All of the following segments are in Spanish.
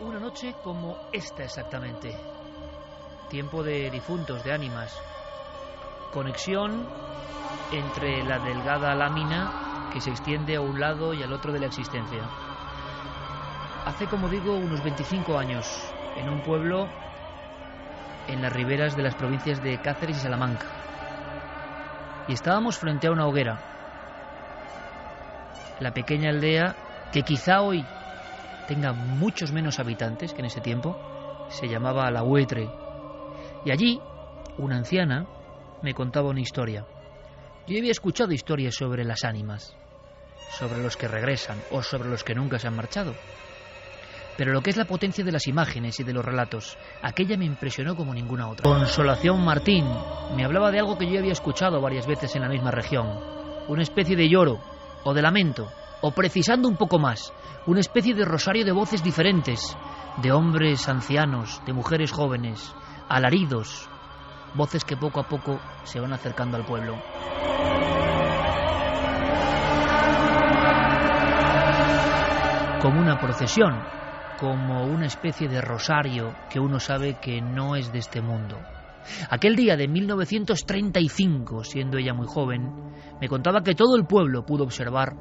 Una noche como esta exactamente. Tiempo de difuntos, de ánimas. Conexión entre la delgada lámina que se extiende a un lado y al otro de la existencia. Hace, como digo, unos 25 años, en un pueblo en las riberas de las provincias de Cáceres y Salamanca. Y estábamos frente a una hoguera. La pequeña aldea, que quizá hoy tenga muchos menos habitantes que en ese tiempo, se llamaba La Huetre. Y allí, una anciana me contaba una historia. Yo había escuchado historias sobre las ánimas, sobre los que regresan o sobre los que nunca se han marchado. Pero lo que es la potencia de las imágenes y de los relatos, aquella me impresionó como ninguna otra. Consolación Martín me hablaba de algo que yo había escuchado varias veces en la misma región. Una especie de lloro o de lamento, o precisando un poco más, una especie de rosario de voces diferentes, de hombres ancianos, de mujeres jóvenes, alaridos, voces que poco a poco se van acercando al pueblo. Como una procesión, como una especie de rosario que uno sabe que no es de este mundo. Aquel día de 1935, siendo ella muy joven, me contaba que todo el pueblo pudo observar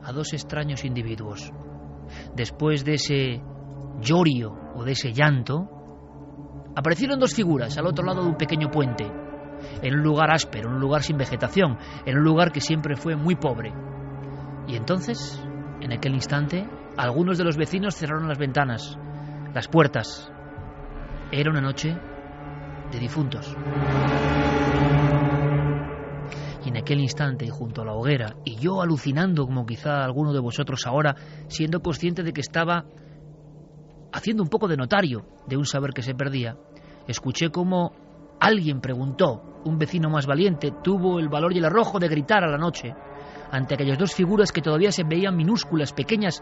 a dos extraños individuos. Después de ese llorio o de ese llanto, aparecieron dos figuras al otro lado de un pequeño puente, en un lugar áspero, en un lugar sin vegetación, en un lugar que siempre fue muy pobre. Y entonces, en aquel instante, algunos de los vecinos cerraron las ventanas, las puertas. Era una noche de difuntos. Y en aquel instante, junto a la hoguera, y yo alucinando como quizá alguno de vosotros ahora, siendo consciente de que estaba haciendo un poco de notario de un saber que se perdía, escuché como alguien preguntó, un vecino más valiente, tuvo el valor y el arrojo de gritar a la noche, ante aquellas dos figuras que todavía se veían minúsculas, pequeñas,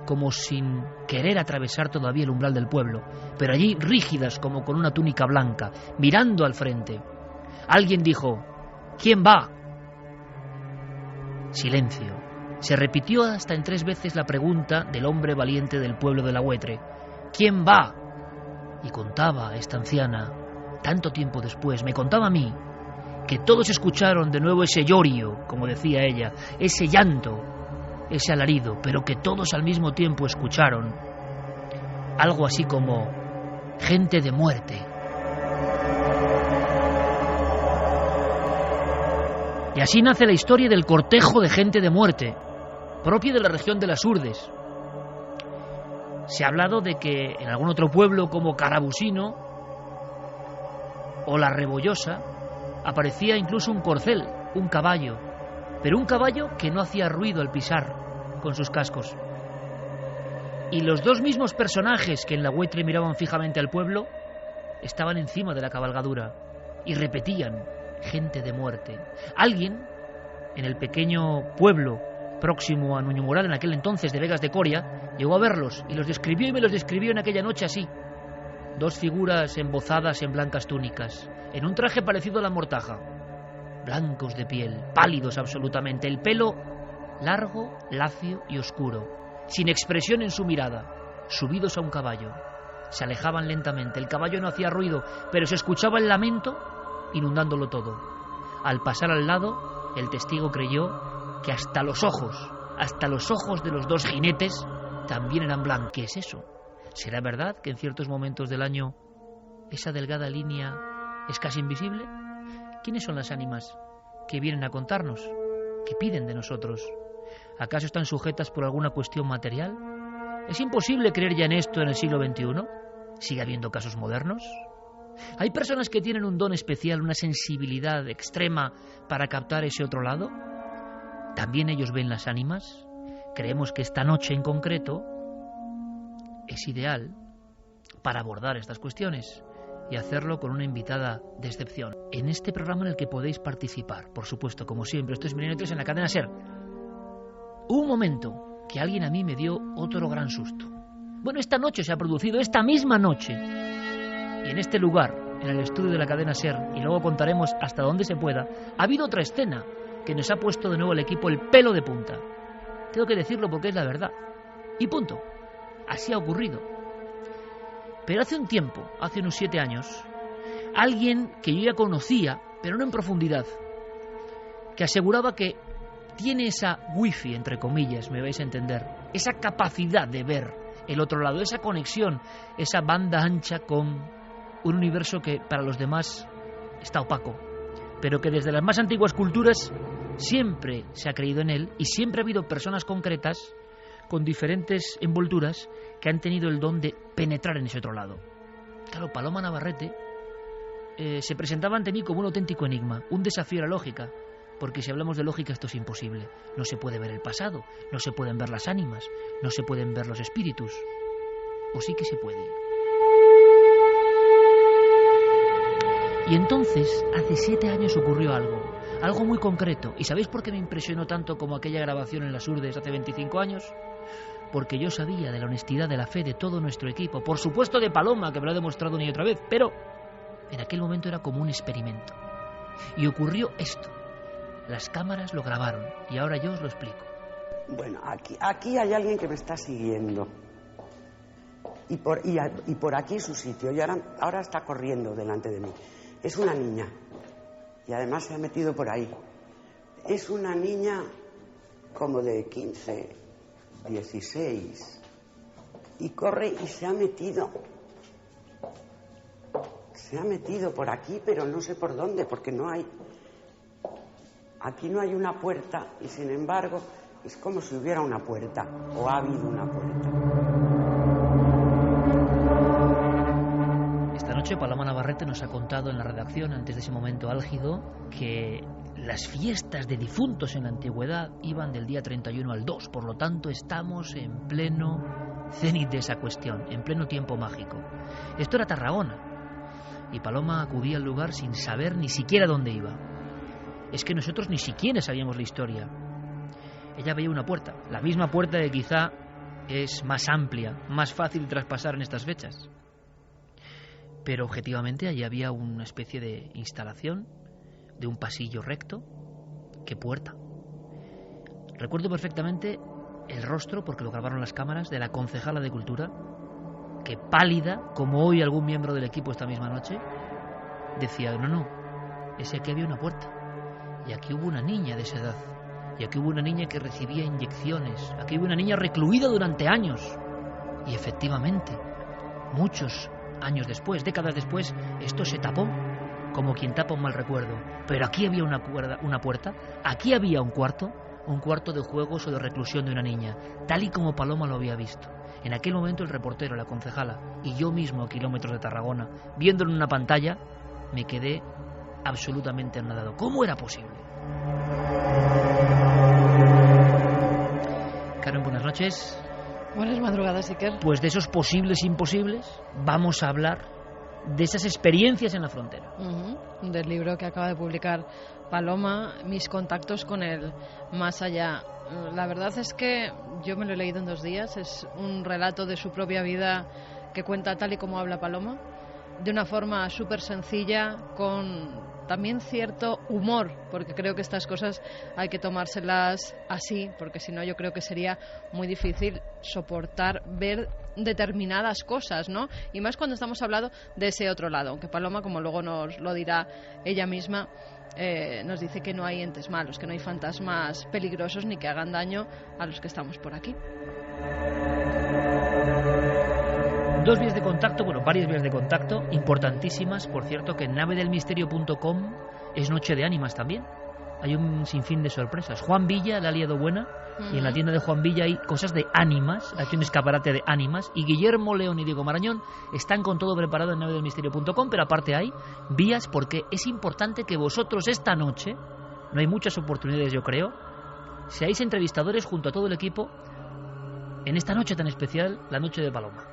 como sin querer atravesar todavía el umbral del pueblo, pero allí rígidas como con una túnica blanca, mirando al frente. Alguien dijo: ¿quién va? Silencio. Se repitió hasta en 3 veces la pregunta del hombre valiente del pueblo de La Huetre: ¿quién va? Y contaba esta anciana, tanto tiempo después, me contaba a mí, que todos escucharon de nuevo ese llorio, como decía ella, ese llanto, ese alarido, pero que todos al mismo tiempo escucharon algo así como gente de muerte. Y así nace la historia del cortejo de gente de muerte, propia de la región de las Urdes. Se ha hablado de que en algún otro pueblo como Carabusino o La Rebollosa aparecía incluso un corcel, un caballo, pero un caballo que no hacía ruido al pisar con sus cascos. Y los dos mismos personajes que en La Huetre miraban fijamente al pueblo estaban encima de la cabalgadura y repetían: gente de muerte. Alguien en el pequeño pueblo próximo a Nuñomural, en aquel entonces de Vegas de Coria, llegó a verlos y los describió, y me los describió en aquella noche así: dos figuras embozadas en blancas túnicas, en un traje parecido a la mortaja, blancos de piel, pálidos absolutamente, el pelo largo, lacio y oscuro, sin expresión en su mirada, subidos a un caballo. Se alejaban lentamente, el caballo no hacía ruido, pero se escuchaba el lamento inundándolo todo. Al pasar al lado, el testigo creyó que hasta los ojos de los dos jinetes también eran blancos. ¿Qué es eso? ¿Será verdad que en ciertos momentos del año esa delgada línea es casi invisible? ¿Quiénes son las ánimas que vienen a contarnos, que piden de nosotros? ¿Acaso están sujetas por alguna cuestión material? ¿Es imposible creer ya en esto en el siglo XXI? ¿Sigue habiendo casos modernos? ¿Hay personas que tienen un don especial, una sensibilidad extrema para captar ese otro lado? ¿También ellos ven las ánimas? Creemos que esta noche en concreto es ideal para abordar estas cuestiones y hacerlo con una invitada de excepción. En este programa en el que podéis participar, por supuesto, como siempre, esto es Milenio 3 en la cadena SER. Hubo un momento que alguien a mí me dio otro gran susto. Bueno, esta noche se ha producido, esta misma noche, y en este lugar, en el estudio de la cadena SER, y luego contaremos hasta dónde se pueda, ha habido otra escena que nos ha puesto de nuevo el equipo el pelo de punta. Tengo que decirlo porque es la verdad. Y punto. Así ha ocurrido. Pero hace un tiempo, hace unos 7 años, alguien que yo ya conocía, pero no en profundidad, que aseguraba que tiene esa wifi, entre comillas, me vais a entender, esa capacidad de ver el otro lado, esa conexión, esa banda ancha con un universo que para los demás está opaco, pero que desde las más antiguas culturas siempre se ha creído en él y siempre ha habido personas concretas con diferentes envolturas que han tenido el don de penetrar en ese otro lado. Claro, Paloma Navarrete se presentaba ante mí como un auténtico enigma, un desafío a la lógica, porque si hablamos de lógica esto es imposible. No se puede ver el pasado, no se pueden ver las ánimas, no se pueden ver los espíritus. ¿O sí que se puede? Y entonces, hace 7 años ocurrió algo muy concreto. ¿Y sabéis por qué me impresionó tanto como aquella grabación en las Urdes hace 25 años? Porque yo sabía de la honestidad, de la fe de todo nuestro equipo, por supuesto de Paloma, que me lo ha demostrado una y otra vez, pero en aquel momento era como un experimento. Y ocurrió esto. Las cámaras lo grabaron y ahora yo os lo explico. Bueno, aquí hay alguien que me está siguiendo. Y por aquí su sitio. Y ahora está corriendo delante de mí. Es una niña. Y además se ha metido por ahí. Es una niña como de 15, 16. Y corre y se ha metido. Se ha metido por aquí, pero no sé por dónde, porque no hay... Aquí no hay una puerta y sin embargo es como si hubiera una puerta o ha habido una puerta. Esta noche Paloma Navarrete nos ha contado en la redacción, antes de ese momento álgido, que las fiestas de difuntos en la antigüedad iban del día 31 al 2, por lo tanto estamos en pleno cenit de esa cuestión, en pleno tiempo mágico. Esto era Tarragona y Paloma acudía al lugar sin saber ni siquiera dónde iba. Es que nosotros ni siquiera sabíamos la historia. Ella veía una puerta, la misma puerta que quizá es más amplia, más fácil de traspasar en estas fechas. Pero objetivamente allí había una especie de instalación, de un pasillo recto. ¿Qué puerta? Recuerdo perfectamente el rostro, porque lo grabaron las cámaras, de la concejala de Cultura, que pálida, como hoy algún miembro del equipo esta misma noche, decía, no, ese aquí había una puerta. Y aquí hubo una niña de esa edad. Y aquí hubo una niña que recibía inyecciones. Aquí hubo una niña recluida durante años. Y efectivamente, muchos años después, décadas después, esto se tapó, como quien tapa un mal recuerdo. Pero aquí había una puerta, aquí había un cuarto de juegos o de reclusión de una niña, tal y como Paloma lo había visto. En aquel momento el reportero, la concejala, y yo mismo a kilómetros de Tarragona, viéndolo en una pantalla, me quedé absolutamente anonadado. ¿Cómo era posible? Karen, buenas noches. Buenas madrugadas, Iker. Pues de esos posibles imposibles vamos a hablar de esas experiencias en la frontera. Del libro que acaba de publicar Paloma, Mis contactos con el más allá. La verdad es que yo me lo he leído en 2 días. Es un relato de su propia vida que cuenta tal y como habla Paloma, de una forma súper sencilla, con también cierto humor, porque creo que estas cosas hay que tomárselas así, porque si no yo creo que sería muy difícil soportar ver determinadas cosas, ¿no? Y más cuando estamos hablando de ese otro lado, aunque Paloma, como luego nos lo dirá ella misma, nos dice que no hay entes malos, que no hay fantasmas peligrosos ni que hagan daño a los que estamos por aquí. 2 vías de contacto, varias vías de contacto, importantísimas, por cierto, que en navedelmisterio.com es noche de ánimas también. Hay un sinfín de sorpresas. Juan Villa la ha liado buena, y en la tienda de Juan Villa hay cosas de ánimas, hay un escaparate de ánimas, y Guillermo León y Diego Marañón están con todo preparado en navedelmisterio.com, pero aparte hay vías, porque es importante que vosotros esta noche, no hay muchas oportunidades yo creo, seáis entrevistadores junto a todo el equipo en esta noche tan especial, la noche de Paloma.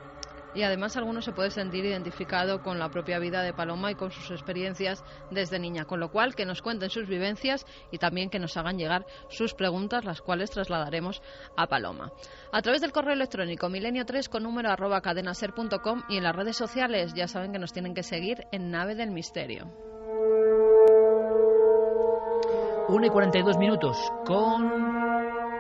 Y además alguno se puede sentir identificado con la propia vida de Paloma y con sus experiencias desde niña, con lo cual que nos cuenten sus vivencias y también que nos hagan llegar sus preguntas, las cuales trasladaremos a Paloma. A través del correo electrónico milenio3@cadenaser.com y en las redes sociales ya saben que nos tienen que seguir en Nave del Misterio. 1:42 con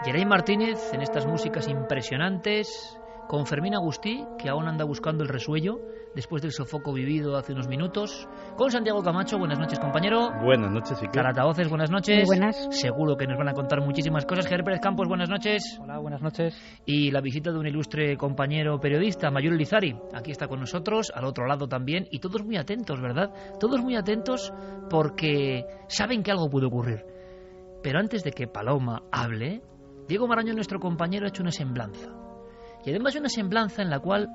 Geray Martínez en estas músicas impresionantes con Fermín Agustí, que aún anda buscando el resuello después del sofoco vivido hace unos minutos, con Santiago Camacho. Buenas noches, compañero. Buenas noches, Iker. Caratavoces, buenas noches. Muy buenas. Seguro que nos van a contar muchísimas cosas. Javier Pérez Campos, buenas noches. Hola, buenas noches. Y la visita de un ilustre compañero periodista, Mayur Elizari. Aquí está con nosotros, al otro lado también, y todos muy atentos, ¿verdad? Todos muy atentos porque saben que algo puede ocurrir. Pero antes de que Paloma hable, Diego Marañón, nuestro compañero, ha hecho una semblanza. Y además una semblanza en la cual,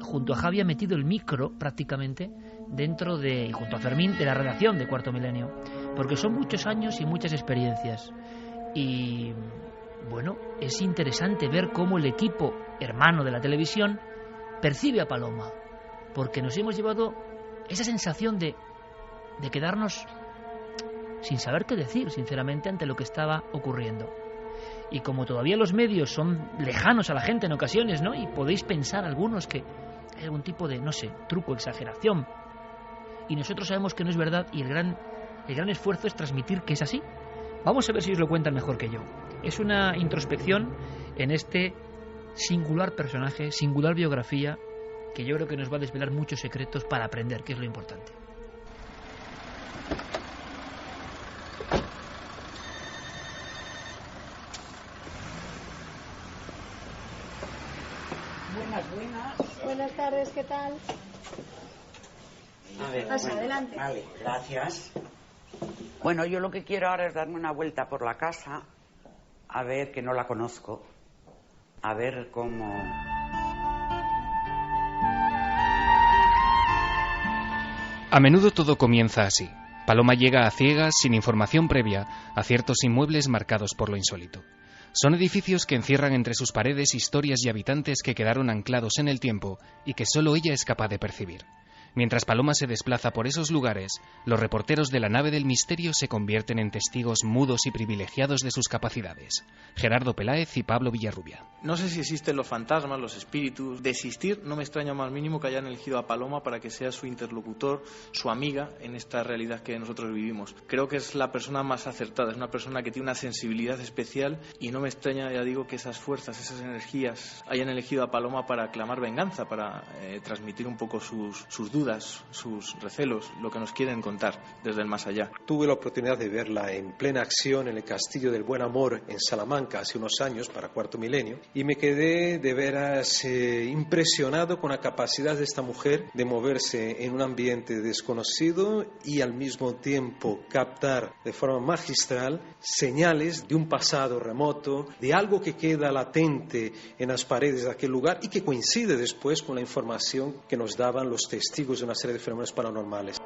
junto a Javi, ha metido el micro prácticamente dentro de, y junto a Fermín, de la redacción de Cuarto Milenio. Porque son muchos años y muchas experiencias. Y bueno, es interesante ver cómo el equipo hermano de la televisión percibe a Paloma. Porque nos hemos llevado esa sensación de quedarnos sin saber qué decir, sinceramente, ante lo que estaba ocurriendo. Y como todavía los medios son lejanos a la gente en ocasiones, ¿no? Y podéis pensar algunos que hay algún tipo de, no sé, truco, exageración. Y nosotros sabemos que no es verdad y el gran esfuerzo es transmitir que es así. Vamos a ver si os lo cuentan mejor que yo. Es una introspección en este singular personaje, singular biografía, que yo creo que nos va a desvelar muchos secretos para aprender, que es lo importante. Buenas tardes, ¿qué tal? A ver, Pasa, adelante. Vale, gracias. Bueno, yo lo que quiero ahora es darme una vuelta por la casa, a ver, que no la conozco, a ver cómo... A menudo todo comienza así. Paloma llega a ciegas, sin información previa, a ciertos inmuebles marcados por lo insólito. Son edificios que encierran entre sus paredes historias y habitantes que quedaron anclados en el tiempo y que solo ella es capaz de percibir. Mientras Paloma se desplaza por esos lugares, los reporteros de la nave del misterio se convierten en testigos mudos y privilegiados de sus capacidades. Gerardo Peláez y Pablo Villarrubia. No sé si existen los fantasmas, los espíritus. De existir, no me extraña más mínimo que hayan elegido a Paloma para que sea su interlocutor, su amiga en esta realidad que nosotros vivimos. Creo que es la persona más acertada, es una persona que tiene una sensibilidad especial y no me extraña, ya digo, que esas fuerzas, esas energías hayan elegido a Paloma para clamar venganza, para transmitir un poco sus dudas, sus recelos, lo que nos quieren contar desde el más allá. Tuve la oportunidad de verla en plena acción en el Castillo del Buen Amor en Salamanca hace unos años para Cuarto Milenio y me quedé de veras impresionado con la capacidad de esta mujer de moverse en un ambiente desconocido y al mismo tiempo captar de forma magistral señales de un pasado remoto, de algo que queda latente en las paredes de aquel lugar y que coincide después con la información que nos daban los testigos de una serie de fenómenos paranormales.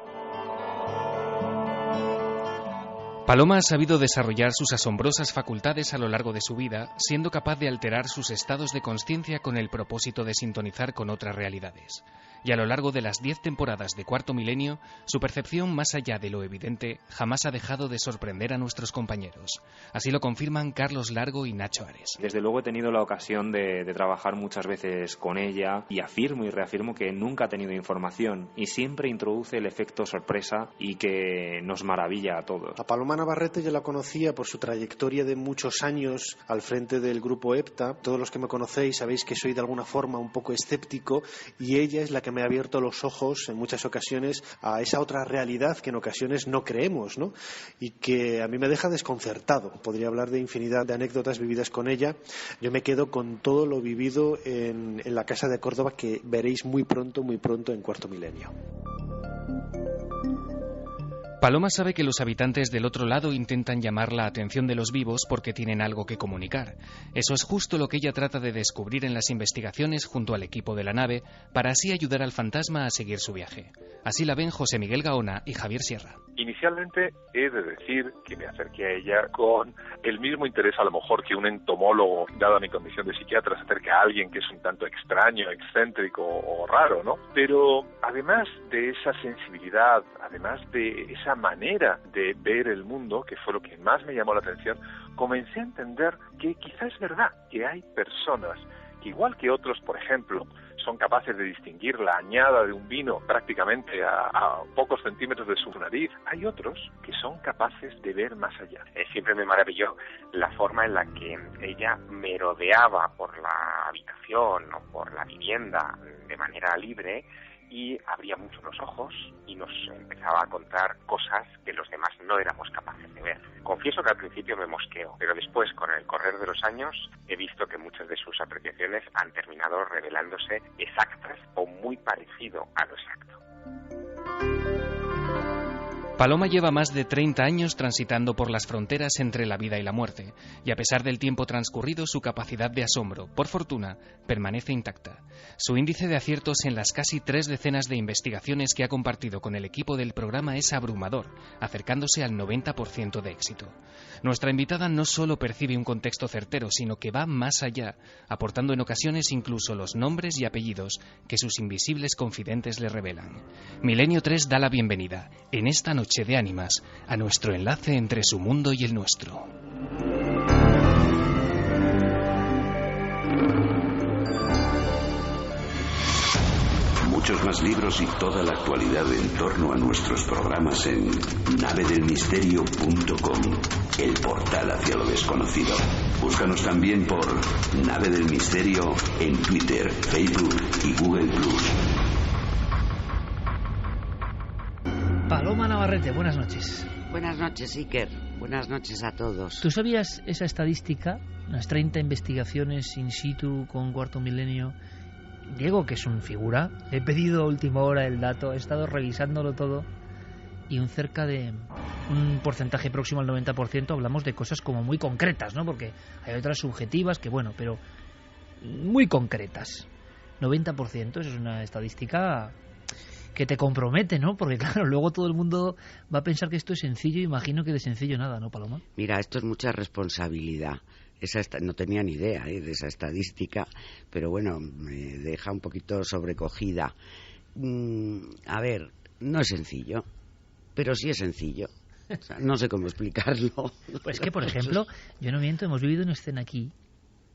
Paloma ha sabido desarrollar sus asombrosas facultades a lo largo de su vida, siendo capaz de alterar sus estados de consciencia con el propósito de sintonizar con otras realidades. Y a lo largo de las 10 temporadas de Cuarto Milenio, su percepción más allá de lo evidente jamás ha dejado de sorprender a nuestros compañeros. Así lo confirman Carlos Largo y Nacho Ares. Desde luego he tenido la ocasión de trabajar muchas veces con ella y afirmo y reafirmo que nunca ha tenido información y siempre introduce el efecto sorpresa y que nos maravilla a todos. A Paloma Navarrete yo la conocía por su trayectoria de muchos años al frente del grupo EPTA. Todos los que me conocéis sabéis que soy de alguna forma un poco escéptico y ella es la que me ha abierto los ojos en muchas ocasiones a esa otra realidad que en ocasiones no creemos, ¿no? Y que a mí me deja desconcertado. Podría hablar de infinidad de anécdotas vividas con ella. Yo me quedo con todo lo vivido en la Casa de Córdoba, que veréis muy pronto en Cuarto Milenio. Paloma sabe que los habitantes del otro lado intentan llamar la atención de los vivos porque tienen algo que comunicar. Eso es justo lo que ella trata de descubrir en las investigaciones junto al equipo de la nave, para así ayudar al fantasma a seguir su viaje. Así la ven José Miguel Gaona y Javier Sierra. Inicialmente he de decir que me acerqué a ella con el mismo interés a lo mejor que un entomólogo, dada mi condición de psiquiatra, se acerca a alguien que es un tanto extraño, excéntrico o raro, ¿no? Pero además de esa sensibilidad, además de esa manera de ver el mundo, que fue lo que más me llamó la atención, comencé a entender que quizá es verdad que hay personas que, igual que otros, por ejemplo, son capaces capaces de distinguir la añada de un vino prácticamente a pocos centímetros de su nariz. Hay otros que son capaces de ver más allá. Siempre me maravilló la forma en la que ella merodeaba por la habitación o por la vivienda de manera libre y abría mucho los ojos y nos empezaba a contar cosas que los demás no éramos capaces de ver. Confieso que al principio me mosqueo, pero después, con el correr de los años, he visto que muchas de sus apreciaciones han terminado revelándose exactas o muy parecido a lo exacto. Paloma lleva más de 30 años transitando por las fronteras entre la vida y la muerte, y a pesar del tiempo transcurrido, su capacidad de asombro, por fortuna, permanece intacta. Su índice de aciertos en las casi 3 decenas de investigaciones que ha compartido con el equipo del programa es abrumador, acercándose al 90% de éxito. Nuestra invitada no solo percibe un contexto certero, sino que va más allá, aportando en ocasiones incluso los nombres y apellidos que sus invisibles confidentes le revelan. Milenio 3 da la bienvenida, en esta noche de ánimas, a nuestro enlace entre su mundo y el nuestro. Muchos más libros y toda la actualidad en torno a nuestros programas en navedelmisterio.com, el portal hacia lo desconocido. Búscanos también por Nave del Misterio en Twitter, Facebook y Google+. Paloma Navarrete, buenas noches. Buenas noches, Iker. Buenas noches a todos. ¿Tú sabías esa estadística? Las 30 investigaciones in situ con Cuarto Milenio. Diego, que es un figura, le he pedido a última hora el dato, he estado revisándolo todo y un porcentaje próximo al 90% hablamos de cosas como muy concretas, ¿no? Porque hay otras subjetivas que, bueno, pero muy concretas. 90%, eso es una estadística que te compromete, ¿no? Porque claro, luego todo el mundo va a pensar que esto es sencillo, imagino que de sencillo nada, ¿no, Paloma? Mira, esto es mucha responsabilidad. No tenía ni idea de esa estadística, pero bueno, me deja un poquito sobrecogida. A ver, no es sencillo, pero sí es sencillo. O sea, no sé cómo explicarlo. Pues que, por ejemplo, yo no miento, hemos vivido una escena aquí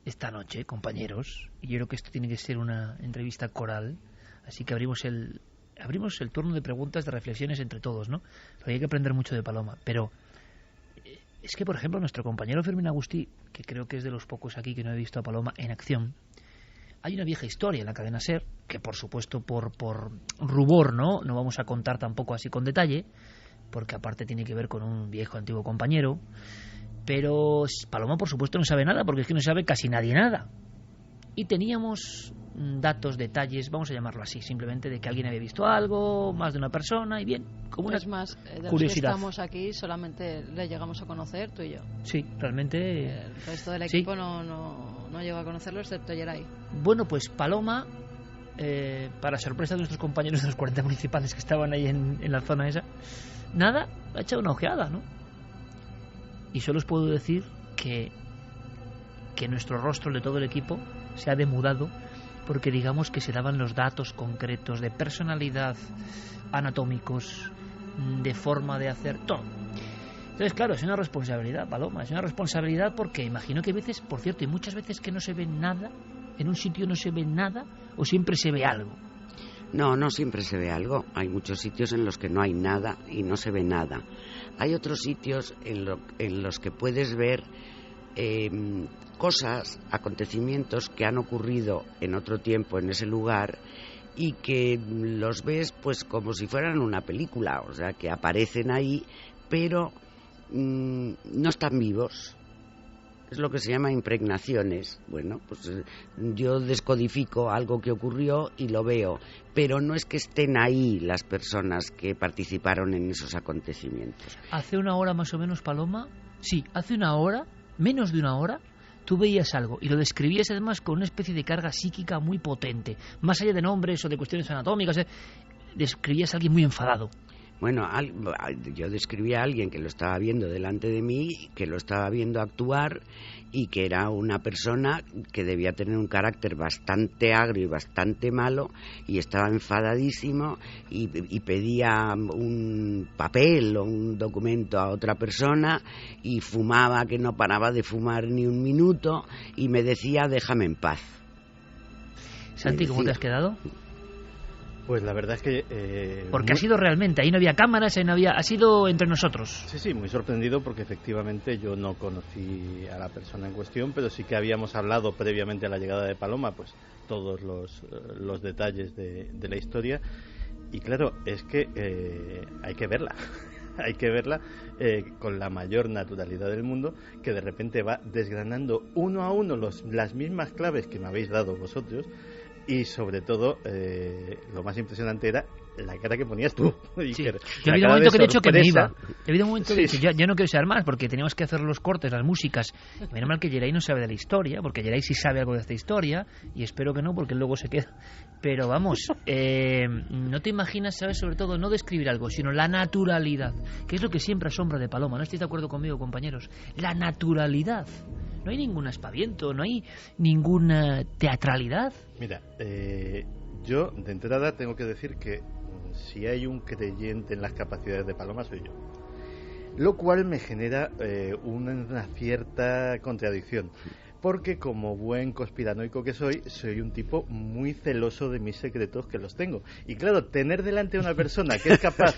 esta noche, compañeros, y yo creo que esto tiene que ser una entrevista coral, así que abrimos el turno de preguntas, de reflexiones entre todos, ¿no? Pero hay que aprender mucho de Paloma, pero es que, por ejemplo, nuestro compañero Fermín Agustí, que creo que es de los pocos aquí que no he visto a Paloma en acción, hay una vieja historia en la cadena SER, que por supuesto por rubor no vamos a contar tampoco así con detalle, porque aparte tiene que ver con un viejo antiguo compañero, pero Paloma por supuesto no sabe nada, porque es que no sabe casi nadie nada. Y teníamos datos, detalles, vamos a llamarlo así, simplemente de que alguien había visto algo, más de una persona, y bien, como una curiosidad. De los que estamos aquí solamente le llegamos a conocer, tú y yo. Sí, realmente. El resto del equipo no llegó a conocerlo, excepto Yeray. Bueno, pues Paloma, para sorpresa de nuestros compañeros de los 40 municipales que estaban ahí en la zona esa, nada, ha echado una ojeada, ¿no? Y solo os puedo decir que nuestro rostro, de todo el equipo, se ha demudado, porque digamos que se daban los datos concretos de personalidad, anatómicos, de forma de hacer todo. Entonces, claro, es una responsabilidad, Paloma, es una responsabilidad porque imagino que a veces, por cierto, y muchas veces que no se ve nada, en un sitio no se ve nada, o siempre se ve algo. No siempre se ve algo. Hay muchos sitios en los que no hay nada y no se ve nada. Hay otros sitios en los que puedes ver cosas, acontecimientos que han ocurrido en otro tiempo en ese lugar y que los ves pues como si fueran una película, o sea, que aparecen ahí, pero no están vivos. Es lo que se llama impregnaciones. Bueno, pues yo descodifico algo que ocurrió y lo veo, pero no es que estén ahí las personas que participaron en esos acontecimientos. Hace una hora más o menos, Paloma, sí, hace una hora, menos de una hora, tú veías algo y lo describías además con una especie de carga psíquica muy potente, más allá de nombres o de cuestiones anatómicas, describías a alguien muy enfadado. Bueno, yo describí a alguien que lo estaba viendo delante de mí, que lo estaba viendo actuar y que era una persona que debía tener un carácter bastante agrio y bastante malo y estaba enfadadísimo y pedía un papel o un documento a otra persona y fumaba, que no paraba de fumar ni un minuto, y me decía déjame en paz. Santi, ¿cómo te has quedado? Pues la verdad es que... porque ha sido realmente, ahí no había cámaras, ahí no había... Ha sido entre nosotros. Sí, muy sorprendido porque efectivamente yo no conocí a la persona en cuestión, pero sí que habíamos hablado previamente a la llegada de Paloma, pues todos los detalles de la historia. Y claro, es que hay que verla. Hay que verla con la mayor naturalidad del mundo, que de repente va desgranando uno a uno las mismas claves que me habéis dado vosotros. Y sobre todo, lo más impresionante era la cara que ponías tú. Sí. Yo ha habido un momento que de hecho que me iba. Ha habido un momento que yo no quiero saber más, porque teníamos que hacer los cortes, las músicas. Y menos mal que Geray no sabe de la historia, porque Geray sí sabe algo de esta historia, y espero que no, porque luego se queda. Pero vamos, no te imaginas, ¿sabes? Sobre todo, no describir algo, sino la naturalidad, que es lo que siempre asombra de Paloma. ¿No estáis de acuerdo conmigo, compañeros? La naturalidad. No hay ningún aspaviento, no hay ninguna teatralidad. Mira, yo de entrada tengo que decir que si hay un creyente en las capacidades de Paloma soy yo, lo cual me genera una cierta contradicción, porque como buen conspiranoico que soy un tipo muy celoso de mis secretos, que los tengo, y claro, tener delante a una persona que es capaz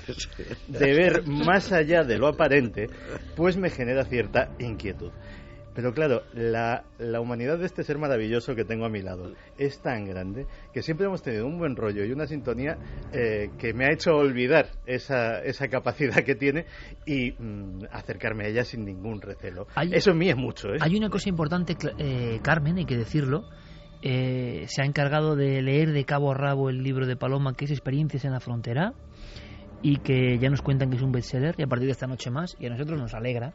de ver más allá de lo aparente, pues me genera cierta inquietud. Pero claro, la humanidad de este ser maravilloso que tengo a mi lado es tan grande que siempre hemos tenido un buen rollo y una sintonía que me ha hecho olvidar esa capacidad que tiene y acercarme a ella sin ningún recelo. Eso en mí es mucho, ¿eh? Hay una cosa importante, Carmen, hay que decirlo. Se ha encargado de leer de cabo a rabo el libro de Paloma, que es Experiencias en la Frontera, y que ya nos cuentan que es un bestseller, y a partir de esta noche más, y a nosotros nos alegra,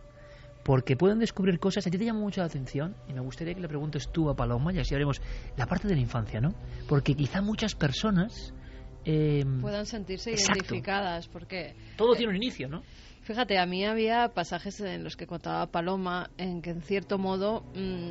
porque pueden descubrir cosas. A ti te llama mucho la atención, y me gustaría que le preguntes tú a Paloma, y así haremos la parte de la infancia, ¿no? Porque quizá muchas personas puedan sentirse identificadas, porque todo tiene un inicio, ¿no? Fíjate, a mí había pasajes en los que contaba Paloma en que en cierto modo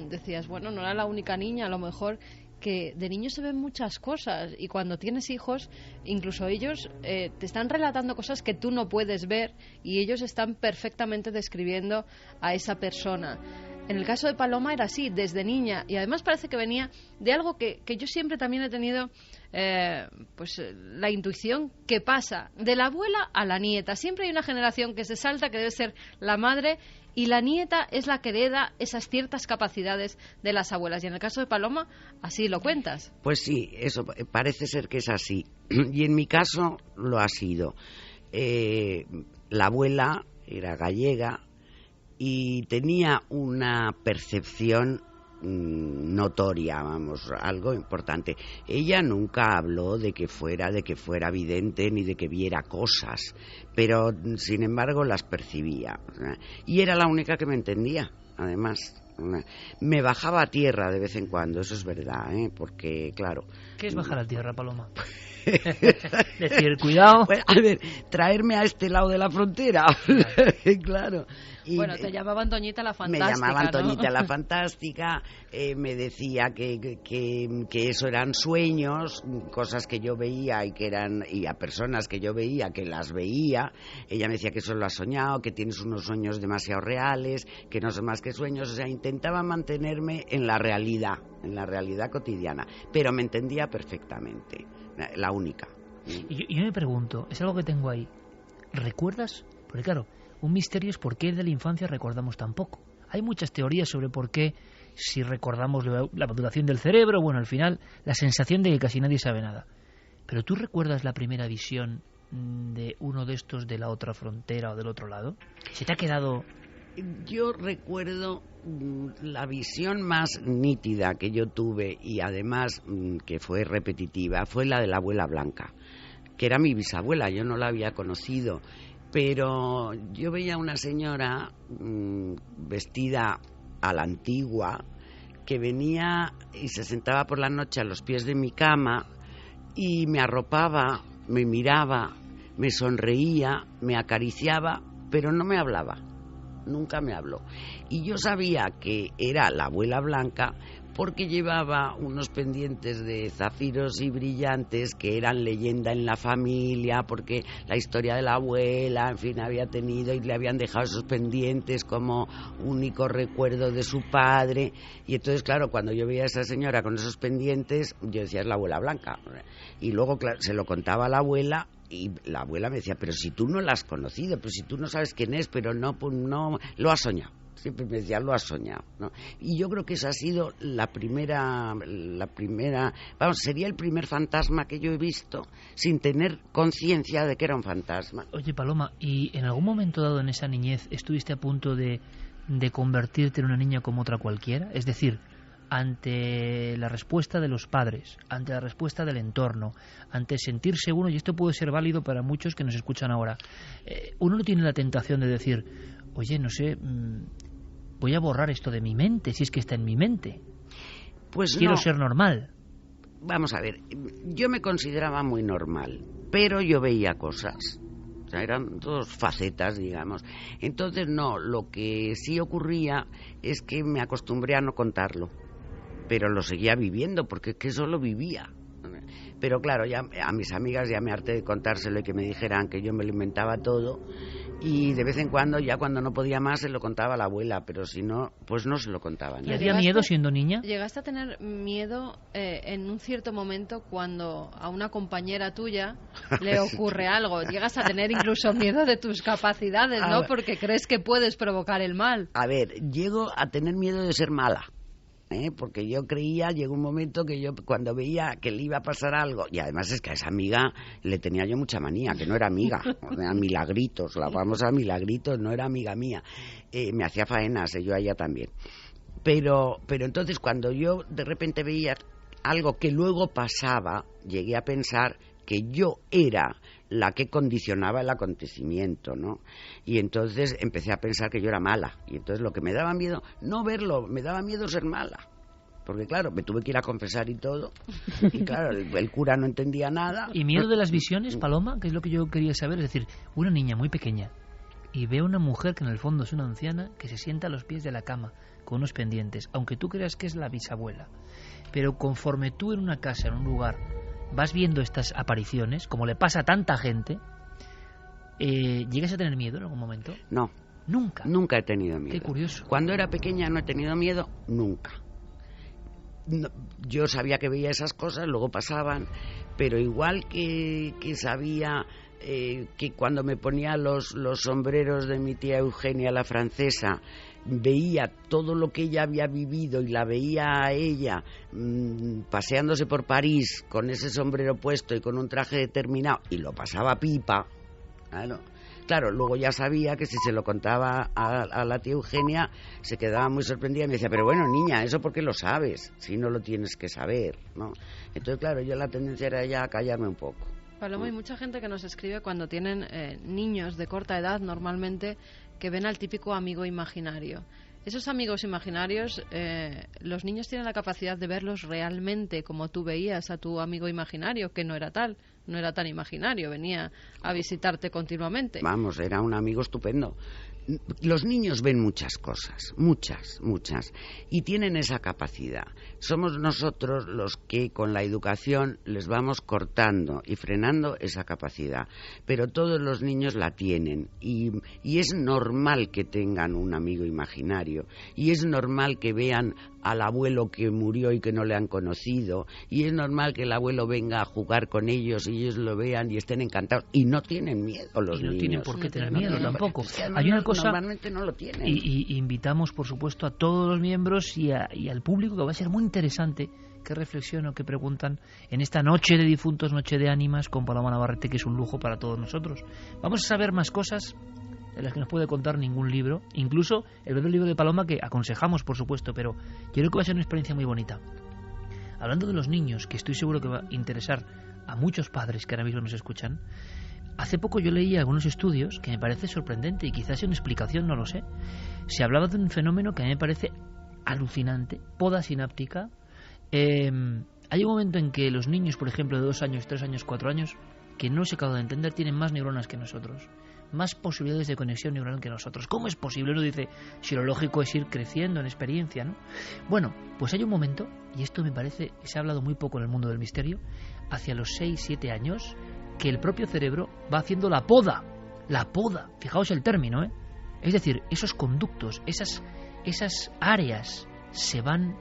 decías, bueno, no era la única niña, a lo mejor que de niños se ven muchas cosas, y cuando tienes hijos, incluso ellos te están relatando cosas que tú no puedes ver, y ellos están perfectamente describiendo a esa persona. En el caso de Paloma era así, desde niña, y además parece que venía de algo que yo siempre también he tenido, pues la intuición, que pasa de la abuela a la nieta. Siempre hay una generación que se salta, que debe ser la madre, y la nieta es la que hereda esas ciertas capacidades de las abuelas. Y en el caso de Paloma, así lo cuentas. Pues sí, eso parece ser que es así. Y en mi caso lo ha sido. La abuela era gallega y tenía una percepción notoria, vamos, algo importante. Ella nunca habló de que fuera vidente ni de que viera cosas, pero sin embargo las percibía, y era la única que me entendía. Además, me bajaba a tierra de vez en cuando, eso es verdad, porque claro. ¿Qué es bajar a tierra, Paloma? Decir, cuidado. Pues, a ver, traerme a este lado de la frontera. Claro. Y bueno, te llamaban Toñita la Fantástica. Me llamaban Toñita, ¿no? la Fantástica. Me decía que eso eran sueños, cosas que yo veía y a personas que yo veía que las veía. Ella me decía que eso lo has soñado, que tienes unos sueños demasiado reales, que no son más que sueños. O sea, intentaba mantenerme en la realidad cotidiana, pero me entendía perfectamente. La única. Y yo me pregunto, es algo que tengo ahí, ¿recuerdas? Porque claro, un misterio es por qué de la infancia recordamos tan poco. Hay muchas teorías sobre por qué, si recordamos la maduración del cerebro, bueno, al final la sensación de que casi nadie sabe nada. Pero ¿tú recuerdas la primera visión de uno de estos de la otra frontera o del otro lado? ¿Se te ha quedado...? Yo recuerdo la visión más nítida que yo tuve, y además que fue repetitiva, fue la de la abuela Blanca, que era mi bisabuela. Yo no la había conocido, pero yo veía a una señora vestida a la antigua, que venía y se sentaba por la noche a los pies de mi cama y me arropaba, me miraba, me sonreía, me acariciaba, pero no me hablaba. Nunca me habló. Y yo sabía que era la abuela Blanca porque llevaba unos pendientes de zafiros y brillantes que eran leyenda en la familia, porque la historia de la abuela, en fin, había tenido y le habían dejado esos pendientes como único recuerdo de su padre. Y entonces, claro, cuando yo veía a esa señora con esos pendientes, yo decía, es la abuela Blanca. Y luego, claro, se lo contaba a la abuela. Y la abuela me decía, pero si tú no la has conocido, pero si tú no sabes quién es, pero no, pues no, lo has soñado. Siempre me decía, lo has soñado, ¿no? Y yo creo que esa ha sido la primera, vamos, sería el primer fantasma que yo he visto sin tener conciencia de que era un fantasma. Oye, Paloma, ¿y en algún momento dado en esa niñez estuviste a punto de convertirte en una niña como otra cualquiera? Es decir, ante la respuesta de los padres, ante la respuesta del entorno, ante sentirse uno, y esto puede ser válido para muchos que nos escuchan ahora, uno no tiene la tentación de decir, oye, no sé, voy a borrar esto de mi mente, si es que está en mi mente. Pues quiero no. ser normal. Vamos a ver, yo me consideraba muy normal, pero yo veía cosas. O sea, eran dos facetas, digamos. Entonces, no, lo que sí ocurría es que me acostumbré a no contarlo, pero lo seguía viviendo, porque es que eso lo vivía. Pero claro, ya a mis amigas ya me harté de contárselo y que me dijeran que yo me lo inventaba todo, y de vez en cuando, ya cuando no podía más, se lo contaba a la abuela, pero si no, pues no se lo contaba. ¿Le había miedo siendo niña? ¿Llegaste a tener miedo en un cierto momento cuando a una compañera tuya le ocurre algo? ¿Llegas a tener incluso miedo de tus capacidades, no? Porque crees que puedes provocar el mal. A ver, llego a tener miedo de ser mala. Porque yo creía, llegó un momento que yo cuando veía que le iba a pasar algo, y además es que a esa amiga le tenía yo mucha manía, que no era amiga, eran Milagritos, la famosa Milagritos, no era amiga mía, me hacía faenas, yo a ella también, pero entonces cuando yo de repente veía algo que luego pasaba, llegué a pensar que yo era la que condicionaba el acontecimiento, ¿no? Y entonces empecé a pensar que yo era mala. Y entonces lo que me daba miedo, no verlo, me daba miedo ser mala. Porque claro, me tuve que ir a confesar y todo. Y claro, el cura no entendía nada. ¿Y miedo de las visiones, Paloma? Que es lo que yo quería saber. Es decir, una niña muy pequeña y ve a una mujer que en el fondo es una anciana que se sienta a los pies de la cama con unos pendientes, aunque tú creas que es la bisabuela. Pero conforme tú en una casa, en un lugar, vas viendo estas apariciones, como le pasa a tanta gente, ¿llegas a tener miedo en algún momento? No. ¿Nunca? Nunca he tenido miedo. Qué curioso. Cuando era pequeña no he tenido miedo, nunca. No, yo sabía que veía esas cosas, luego pasaban, pero igual que sabía que cuando me ponía los sombreros de mi tía Eugenia, la francesa, veía todo lo que ella había vivido y la veía a ella paseándose por París con ese sombrero puesto y con un traje determinado y lo pasaba pipa, claro, luego ya sabía que si se lo contaba a la tía Eugenia se quedaba muy sorprendida y me decía, pero bueno, niña, ¿eso por qué lo sabes? Si no lo tienes que saber, ¿no? Entonces, claro, yo la tendencia era ya a callarme un poco. Paloma, hay mucha gente que nos escribe cuando tienen niños de corta edad, normalmente, que ven al típico amigo imaginario. Esos amigos imaginarios, los niños tienen la capacidad de verlos realmente como tú veías a tu amigo imaginario, que no era tal, no era tan imaginario, venía a visitarte continuamente. Vamos, era un amigo estupendo. Los niños ven muchas cosas, muchas, y tienen esa capacidad. Somos nosotros los que con la educación les vamos cortando y frenando esa capacidad, pero todos los niños la tienen y es normal que tengan un amigo imaginario y es normal que vean al abuelo que murió y que no le han conocido y es normal que el abuelo venga a jugar con ellos y ellos lo vean y estén encantados y no tienen miedo los niños. No tienen por qué tener miedo tampoco. Hay una cosa, normalmente no lo tienen. Y invitamos por supuesto a todos los miembros y al público, que va a ser muy interesante que reflexionen o que preguntan en esta noche de difuntos, noche de ánimas con Paloma Navarrete, que es un lujo para todos nosotros. Vamos a saber más cosas de las que nos puede contar ningún libro, incluso el breve libro de Paloma, que aconsejamos por supuesto, pero yo creo que va a ser una experiencia muy bonita. Hablando de los niños, que estoy seguro que va a interesar a muchos padres que ahora mismo nos escuchan, hace poco yo leí algunos estudios que me parece sorprendente y quizás sea una explicación, no lo sé. Se hablaba de un fenómeno que a mí me parece alucinante, poda sináptica. Hay un momento en que los niños, por ejemplo, de 2 años, 3 años, 4 años, que no se acaba de entender, tienen más neuronas que nosotros. más posibilidades de conexión neuronal que nosotros. ¿Cómo es posible? Uno dice, si lo lógico es ir creciendo en experiencia, ¿no? Bueno, pues hay un momento, y esto me parece, se ha hablado muy poco en el mundo del misterio, hacia los 6-7 años, que el propio cerebro va haciendo la poda, fijaos el término, ¿eh? Es decir, esos conductos, esas áreas se van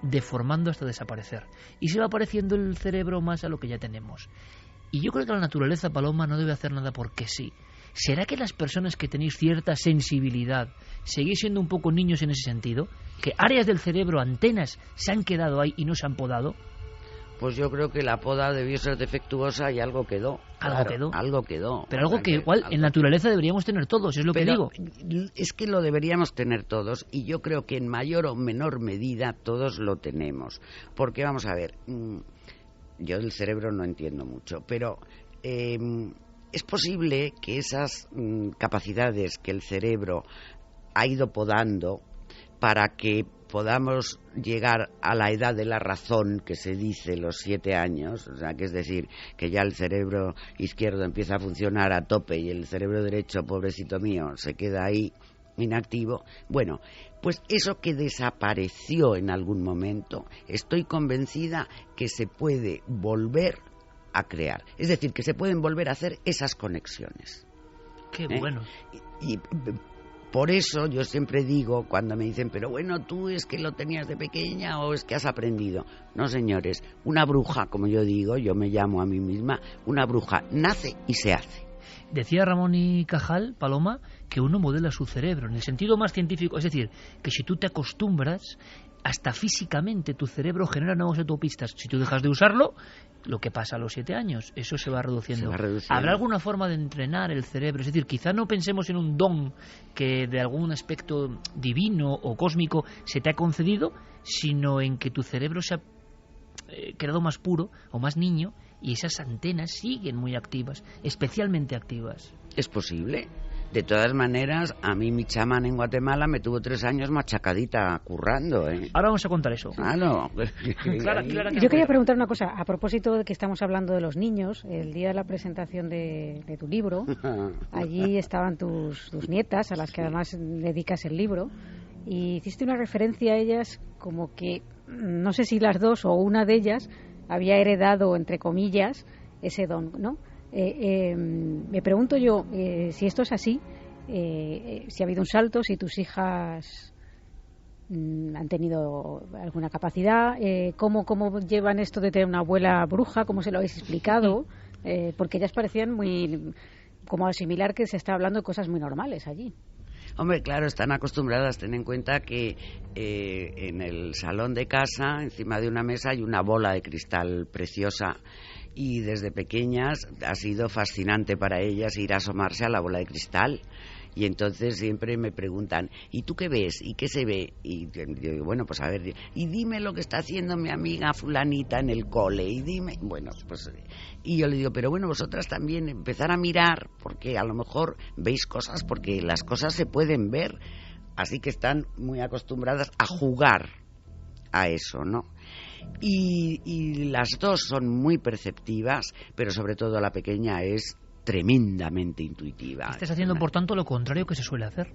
deformando hasta desaparecer. Y se va pareciendo el cerebro más a lo que ya tenemos. Y yo creo que la naturaleza, Paloma, no debe hacer nada porque sí. ¿Será que las personas que tenéis cierta sensibilidad seguís siendo un poco niños en ese sentido? ¿Que áreas del cerebro, antenas, se han quedado ahí y no se han podado? Pues yo creo que la poda debió ser defectuosa y algo quedó. Algo quedó. Pero algo que igual en naturaleza deberíamos tener todos, es lo que digo. Es que lo deberíamos tener todos y yo creo que en mayor o menor medida todos lo tenemos. Porque vamos a ver, yo del cerebro no entiendo mucho, pero es posible que esas capacidades que el cerebro ha ido podando para que podamos llegar a la edad de la razón, que se dice los 7 años, o sea, que es decir, que ya el cerebro izquierdo empieza a funcionar a tope y el cerebro derecho, pobrecito mío, se queda ahí inactivo. Bueno, pues eso que desapareció en algún momento, estoy convencida que se puede volver a crear. Es decir, que se pueden volver a hacer esas conexiones. Qué bueno. Y por eso yo siempre digo, cuando me dicen, pero bueno, tú es que lo tenías de pequeña o es que has aprendido. No, señores, una bruja, como yo digo, yo me llamo a mí misma, una bruja nace y se hace. Decía Ramón y Cajal, Paloma, que uno modela su cerebro, en el sentido más científico, es decir, que si tú te acostumbras, hasta físicamente tu cerebro genera nuevas autopistas. Si tú dejas de usarlo, lo que pasa a los 7 años, eso se va reduciendo. ¿Habrá alguna forma de entrenar el cerebro? Es decir, quizá no pensemos en un don que de algún aspecto divino o cósmico se te ha concedido, sino en que tu cerebro se ha quedado más puro o más niño y esas antenas siguen muy activas, especialmente activas. ¿Es posible? De todas maneras, a mí mi chamán en Guatemala me tuvo 3 años machacadita currando, ¿eh? Ahora vamos a contar eso. Claro. Yo quería preguntar una cosa, a propósito de que estamos hablando de los niños, el día de la presentación de tu libro, allí estaban tus nietas, a las que además dedicas el libro, y hiciste una referencia a ellas como que, no sé si las dos o una de ellas había heredado, entre comillas, ese don, ¿no? Me pregunto yo si esto es así, si ha habido un salto, si tus hijas han tenido alguna capacidad, cómo llevan esto de tener una abuela bruja, cómo se lo habéis explicado, porque ellas parecían muy como asimilar que se está hablando de cosas muy normales allí. Hombre, claro, están acostumbradas. Ten en cuenta que en el salón de casa, encima de una mesa, hay una bola de cristal preciosa. Y desde pequeñas ha sido fascinante para ellas ir a asomarse a la bola de cristal. Y entonces siempre me preguntan, ¿y tú qué ves? ¿Y qué se ve? Y yo digo, bueno, pues a ver, y dime lo que está haciendo mi amiga fulanita en el cole, y dime, bueno, pues... Y yo le digo, pero bueno, vosotras también empezar a mirar, porque a lo mejor veis cosas, porque las cosas se pueden ver. Así que están muy acostumbradas a jugar a eso, ¿no? Y las dos son muy perceptivas, pero sobre todo la pequeña es tremendamente intuitiva. Estás haciendo, por tanto, lo contrario que se suele hacer.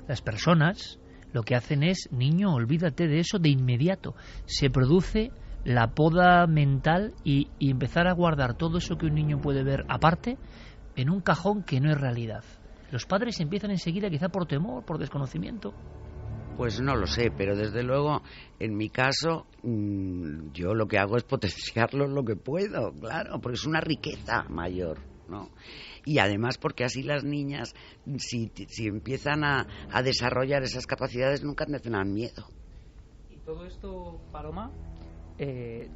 Las personas lo que hacen es, niño, olvídate de eso de inmediato. Se produce la poda mental y empezar a guardar todo eso que un niño puede ver aparte en un cajón que no es realidad. Los padres empiezan enseguida, quizá por temor, por desconocimiento. Pues no lo sé, pero desde luego, en mi caso, yo lo que hago es potenciarlo lo que puedo, claro, porque es una riqueza mayor, ¿no? Y además porque así las niñas, si empiezan a desarrollar esas capacidades, nunca tendrán miedo. Y todo esto, Paloma,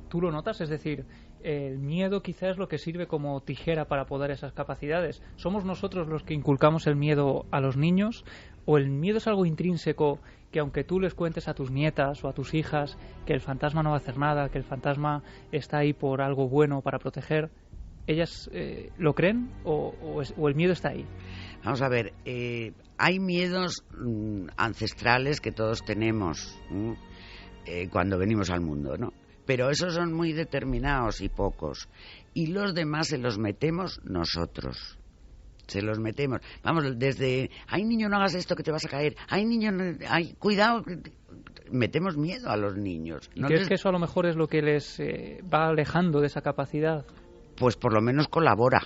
¿tú lo notas? Es decir, el miedo quizás es lo que sirve como tijera para podar esas capacidades. ¿Somos nosotros los que inculcamos el miedo a los niños? ¿O el miedo es algo intrínseco que aunque tú les cuentes a tus nietas o a tus hijas que el fantasma no va a hacer nada, que el fantasma está ahí por algo bueno para proteger, ellas lo creen o el miedo está ahí? Vamos a ver, hay miedos ancestrales que todos tenemos cuando venimos al mundo, ¿no? Pero esos son muy determinados y pocos. Y los demás se los metemos nosotros. se los metemos. Vamos, desde, ay niño, no hagas esto que te vas a caer, ay niño, ay, cuidado, metemos miedo a los niños. ¿Y crees que eso a lo mejor es lo que les va alejando de esa capacidad? Pues por lo menos colabora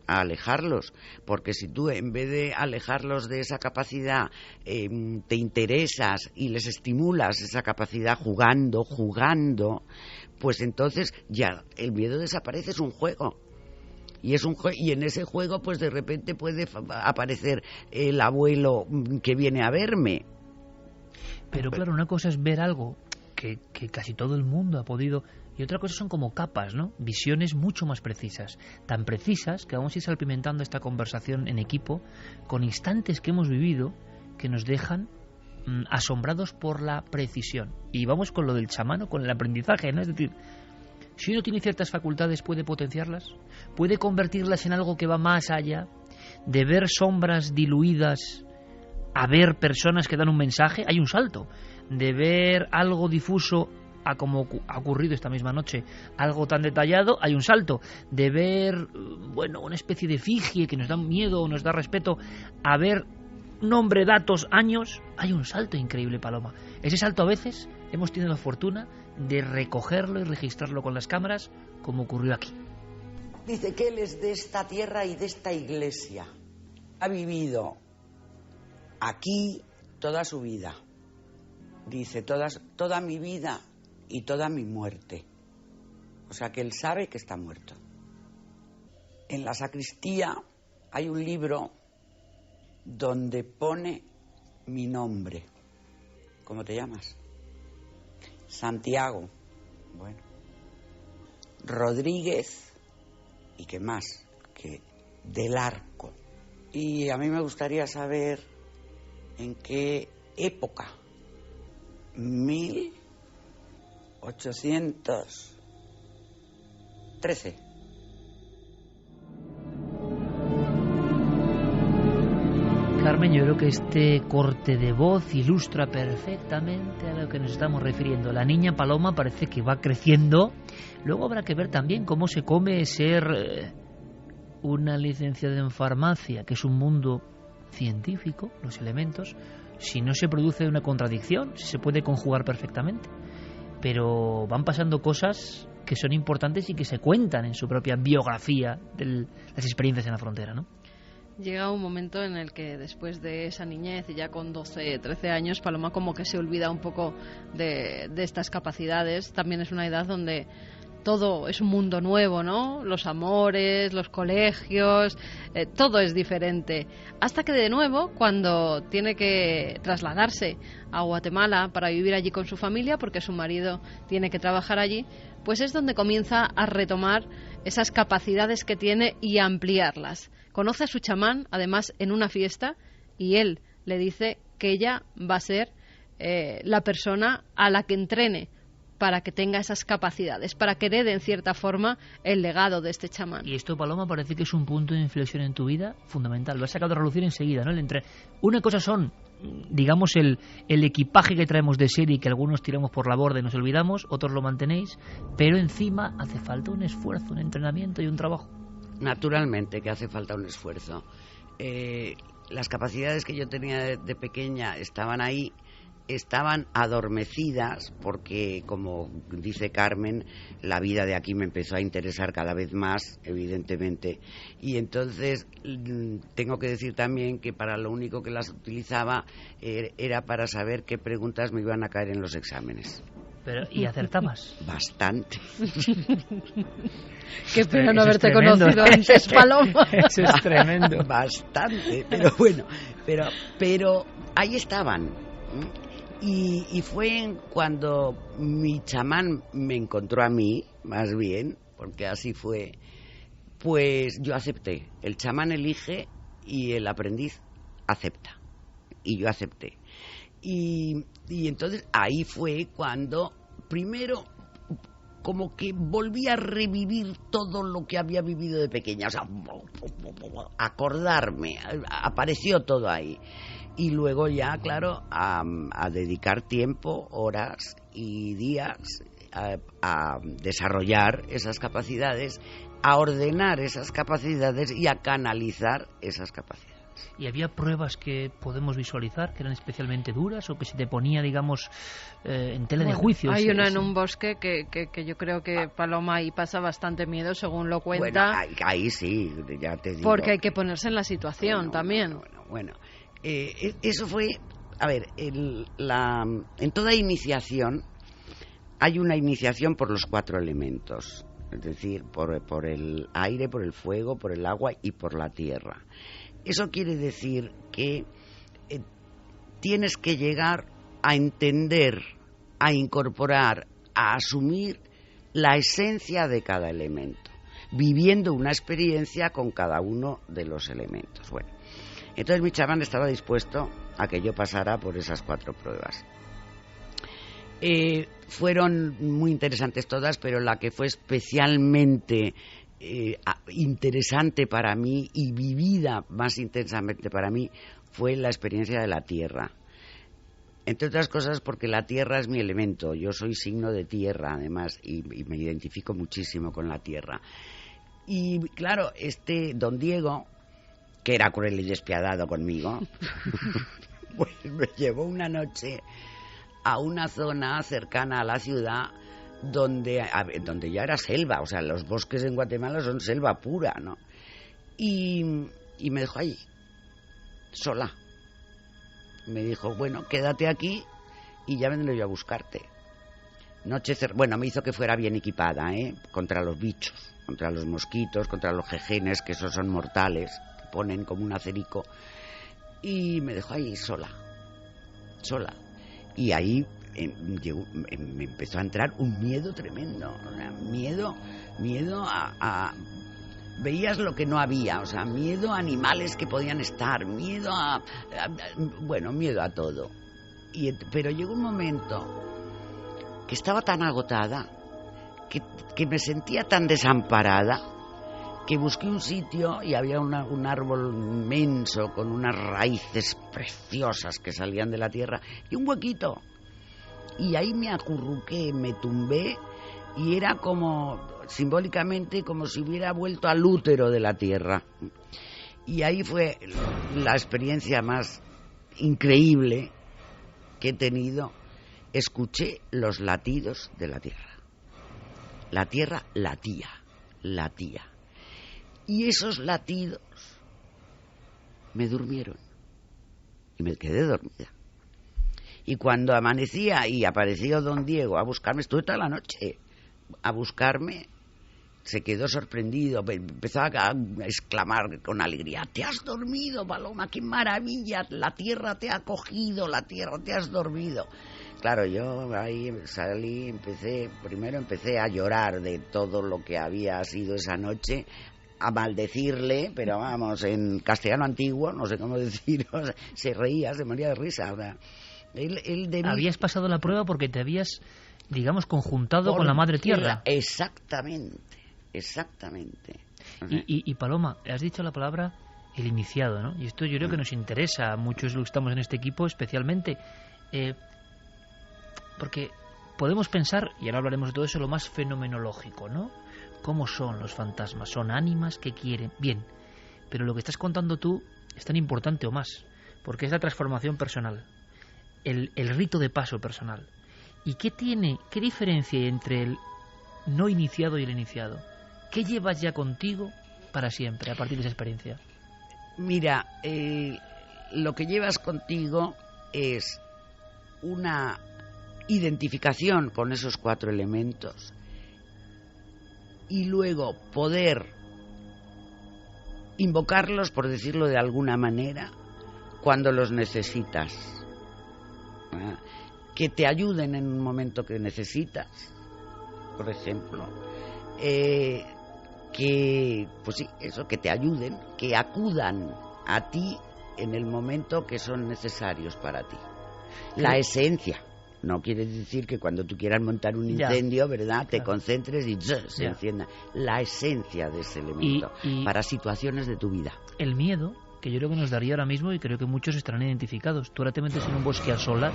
a alejarlos, porque si tú en vez de alejarlos de esa capacidad te interesas y les estimulas esa capacidad jugando, pues entonces ya el miedo desaparece, es un juego. Y en ese juego pues de repente puede aparecer el abuelo que viene a verme. Pero claro, una cosa es ver algo que casi todo el mundo ha podido, y otra cosa son como capas, ¿no? Visiones mucho más precisas, tan precisas que vamos a ir salpimentando esta conversación en equipo con instantes que hemos vivido que nos dejan asombrados por la precisión. Y vamos con lo del chamán, con el aprendizaje, ¿no? Es decir, si uno tiene ciertas facultades, puede potenciarlas, puede convertirlas en algo que va más allá de ver sombras diluidas a ver personas que dan un mensaje. Hay un salto de ver algo difuso a como ha ocurrido esta misma noche, algo tan detallado. Hay un salto de ver, bueno, una especie de efigie que nos da miedo o nos da respeto, a ver nombre, datos, años. Hay un salto increíble, Paloma. Ese salto a veces hemos tenido la fortuna de recogerlo y registrarlo con las cámaras, como ocurrió aquí. Dice que él es de esta tierra y de esta iglesia. Ha vivido aquí toda su vida. Dice, toda mi vida y toda mi muerte. O sea que él sabe que está muerto. En la sacristía hay un libro donde pone mi nombre. ¿Cómo te llamas? Santiago. Bueno. Rodríguez. ¿Y qué más? Que del Arco. Y a mí me gustaría saber en qué época. 1813. Carmen, yo creo que este corte de voz ilustra perfectamente a lo que nos estamos refiriendo. La niña Paloma parece que va creciendo. Luego habrá que ver también cómo se come ser una licenciada en farmacia, que es un mundo científico, los elementos, si no se produce una contradicción, si se puede conjugar perfectamente. Pero van pasando cosas que son importantes y que se cuentan en su propia biografía de las experiencias en la frontera, ¿no? Llega un momento en el que después de esa niñez, y ya con 12, 13 años, Paloma como que se olvida un poco de estas capacidades. También es una edad donde todo es un mundo nuevo, ¿no? Los amores, los colegios, todo es diferente. Hasta que de nuevo, cuando tiene que trasladarse a Guatemala para vivir allí con su familia, porque su marido tiene que trabajar allí, pues es donde comienza a retomar esas capacidades que tiene y a ampliarlas. Conoce a su chamán, además, en una fiesta, y él le dice que ella va a ser la persona a la que entrene para que tenga esas capacidades, para que herede en cierta forma el legado de este chamán. Y esto, Paloma, parece que es un punto de inflexión en tu vida fundamental. Lo has sacado a relucir enseguida, ¿no? Una cosa son, digamos, el equipaje que traemos de serie, que algunos tiramos por la borda y nos olvidamos, otros lo mantenéis, pero encima hace falta un esfuerzo, un entrenamiento y un trabajo. Naturalmente que hace falta un esfuerzo. Las capacidades que yo tenía de pequeña estaban ahí, estaban adormecidas porque, como dice Carmen, la vida de aquí me empezó a interesar cada vez más, evidentemente, y entonces tengo que decir también que para lo único que las utilizaba era para saber qué preguntas me iban a caer en los exámenes. ¿Y acertabas? Bastante. Qué pena no haberte conocido antes, Paloma. Eso es tremendo. Bastante, pero bueno, pero ahí estaban. Y fue cuando mi chamán me encontró a mí, más bien, porque así fue, pues yo acepté. El chamán elige y el aprendiz acepta. Y yo acepté. Y entonces ahí fue cuando primero como que volví a revivir todo lo que había vivido de pequeña, o sea, acordarme, apareció todo ahí. Y luego ya, claro, a dedicar tiempo, horas y días a desarrollar esas capacidades, a ordenar esas capacidades y a canalizar esas capacidades. ¿Y había pruebas que podemos visualizar que eran especialmente duras o que se te ponía, digamos, en tela de juicio? Hay una en un bosque que yo creo que Paloma ahí pasa bastante miedo, según lo cuenta. Bueno, ahí sí, ya te digo. Porque hay que ponerse en la situación también. Bueno. Eso fue... A ver, en toda iniciación hay una iniciación por los 4 elementos. Es decir, por el aire, por el fuego, por el agua y por la tierra. Eso quiere decir que tienes que llegar a entender, a incorporar, a asumir la esencia de cada elemento, viviendo una experiencia con cada uno de los elementos. Bueno, entonces mi chamán estaba dispuesto a que yo pasara por esas 4 pruebas. Fueron muy interesantes todas, pero la que fue especialmente interesante para mí y vivida más intensamente para mí fue la experiencia de la tierra. Entre otras cosas porque la tierra es mi elemento. Yo soy signo de tierra, además, y me identifico muchísimo con la tierra. Y claro, don Diego, que era cruel y despiadado conmigo, pues me llevó una noche a una zona cercana a la ciudad donde ya era selva, o sea, los bosques en Guatemala son selva pura, ¿no? Y me dejó allí, sola. Me dijo, bueno, quédate aquí y ya vendré yo a buscarte. Bueno, me hizo que fuera bien equipada, contra los bichos, contra los mosquitos, contra los jejenes, que esos son mortales, que ponen como un acerico. Y me dejó ahí sola. Y ahí me empezó a entrar un miedo tremendo, o sea, miedo a veías lo que no había, o sea, miedo a animales que podían estar, miedo miedo a todo. Pero llegó un momento que estaba tan agotada, que me sentía tan desamparada, que busqué un sitio y había un árbol inmenso con unas raíces preciosas que salían de la tierra y un huequito. Y ahí me acurruqué, me tumbé y era como, simbólicamente, como si hubiera vuelto al útero de la tierra. Y ahí fue la experiencia más increíble que he tenido. Escuché los latidos de la tierra. La tierra latía. Y esos latidos me durmieron y me quedé dormida. Y cuando amanecía y apareció don Diego a buscarme, estuve toda la noche a buscarme, se quedó sorprendido, empezó a exclamar con alegría: «¿Te has dormido, Paloma? ¡Qué maravilla! La tierra te ha cogido, la tierra te has dormido». Claro, yo ahí salí, primero empecé a llorar de todo lo que había sido esa noche, a maldecirle, pero vamos, en castellano antiguo, no sé cómo deciros, se reía, se moría de risa, o sea, Habías pasado la prueba porque te habías, digamos, conjuntado con la Madre Tierra. Exactamente. Y Paloma, has dicho la palabra el iniciado, ¿no? Y esto yo creo que nos interesa a muchos los que estamos en este equipo especialmente, porque podemos pensar, y ahora hablaremos de todo eso, lo más fenomenológico, ¿no? ¿Cómo son los fantasmas? ¿Son ánimas que quieren? Bien, pero lo que estás contando tú es tan importante o más, porque es la transformación personal, el rito de paso personal. ¿Y qué diferencia hay entre el no iniciado y el iniciado? ¿Qué llevas ya contigo para siempre a partir de esa experiencia? Mira, lo que llevas contigo es una identificación con esos 4 elementos y luego poder invocarlos, por decirlo de alguna manera, cuando los necesitas, que te ayuden en un momento que necesitas, por ejemplo, que te ayuden, que acudan a ti en el momento que son necesarios para ti. La esencia. No quiere decir que cuando tú quieras montar un incendio, ¿verdad?, te concentres y se encienda. La esencia de ese elemento para situaciones de tu vida. El miedo, que yo creo que nos daría ahora mismo, y creo que muchos estarán identificados. Tú ahora te metes en un bosque a solas,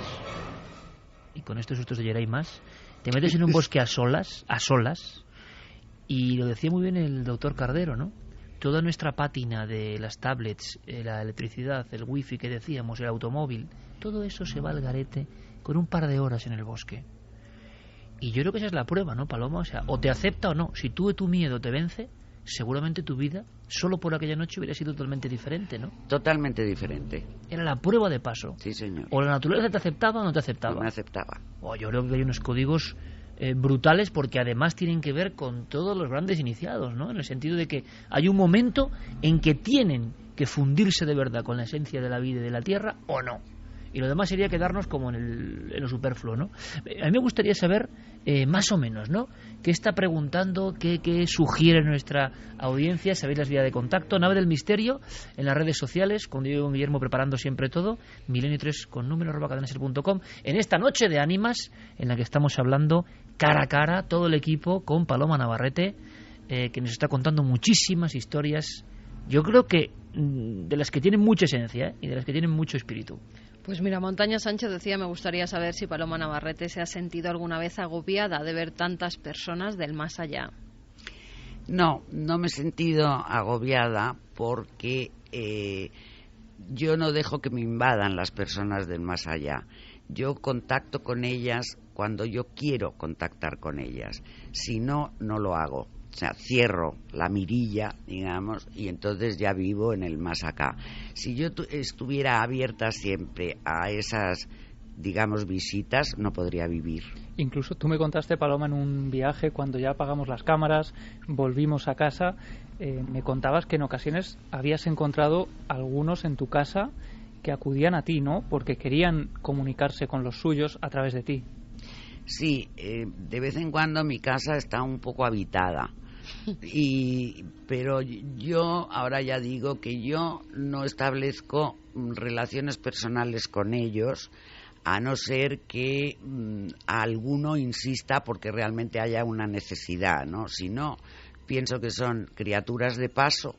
y con estos sustos de Yeray más, te metes en un bosque a solas, y lo decía muy bien el doctor Cardero, ¿no? Toda nuestra pátina de las tablets, la electricidad, el wifi que decíamos, el automóvil, todo eso se va al garete con un par de horas en el bosque. Y yo creo que esa es la prueba, ¿no, Paloma? O sea, o te acepta o no. Si tu miedo te vence, seguramente tu vida, solo por aquella noche, hubiera sido totalmente diferente, ¿no? Totalmente diferente. Era la prueba de paso. Sí, señor. O la naturaleza te aceptaba o no te aceptaba. No me aceptaba. Yo creo que hay unos códigos brutales, porque además tienen que ver con todos los grandes iniciados, ¿no? En el sentido de que hay un momento en que tienen que fundirse de verdad con la esencia de la vida y de la tierra, o no. Y lo demás sería quedarnos como en lo superfluo, ¿no? A mí me gustaría saber, más o menos, ¿no? ¿Qué está preguntando? ¿Qué sugiere nuestra audiencia? Sabéis las vías de contacto. Nave del Misterio en las redes sociales, con Diego y Guillermo preparando siempre todo. Milenio3 con número @cadenaser.com. En esta noche de ánimas, en la que estamos hablando cara a cara, todo el equipo, con Paloma Navarrete, que nos está contando muchísimas historias. Yo creo que de las que tienen mucha esencia, y de las que tienen mucho espíritu. Pues mira, Montaña Sánchez decía, me gustaría saber si Paloma Navarrete se ha sentido alguna vez agobiada de ver tantas personas del más allá. No me he sentido agobiada porque yo no dejo que me invadan las personas del más allá. Yo contacto con ellas cuando yo quiero contactar con ellas. Si no, no lo hago. O sea, cierro la mirilla, digamos, y entonces ya vivo en el más acá. Si yo estuviera abierta siempre a esas, digamos, visitas, no podría vivir. Incluso tú me contaste, Paloma, en un viaje, cuando ya apagamos las cámaras, volvimos a casa, me contabas que en ocasiones habías encontrado algunos en tu casa que acudían a ti, ¿no? Porque querían comunicarse con los suyos a través de ti. Sí, de vez en cuando mi casa está un poco habitada. Pero yo ahora ya digo que yo no establezco relaciones personales con ellos, a no ser que alguno insista porque realmente haya una necesidad, ¿no? Si no, pienso que son criaturas de paso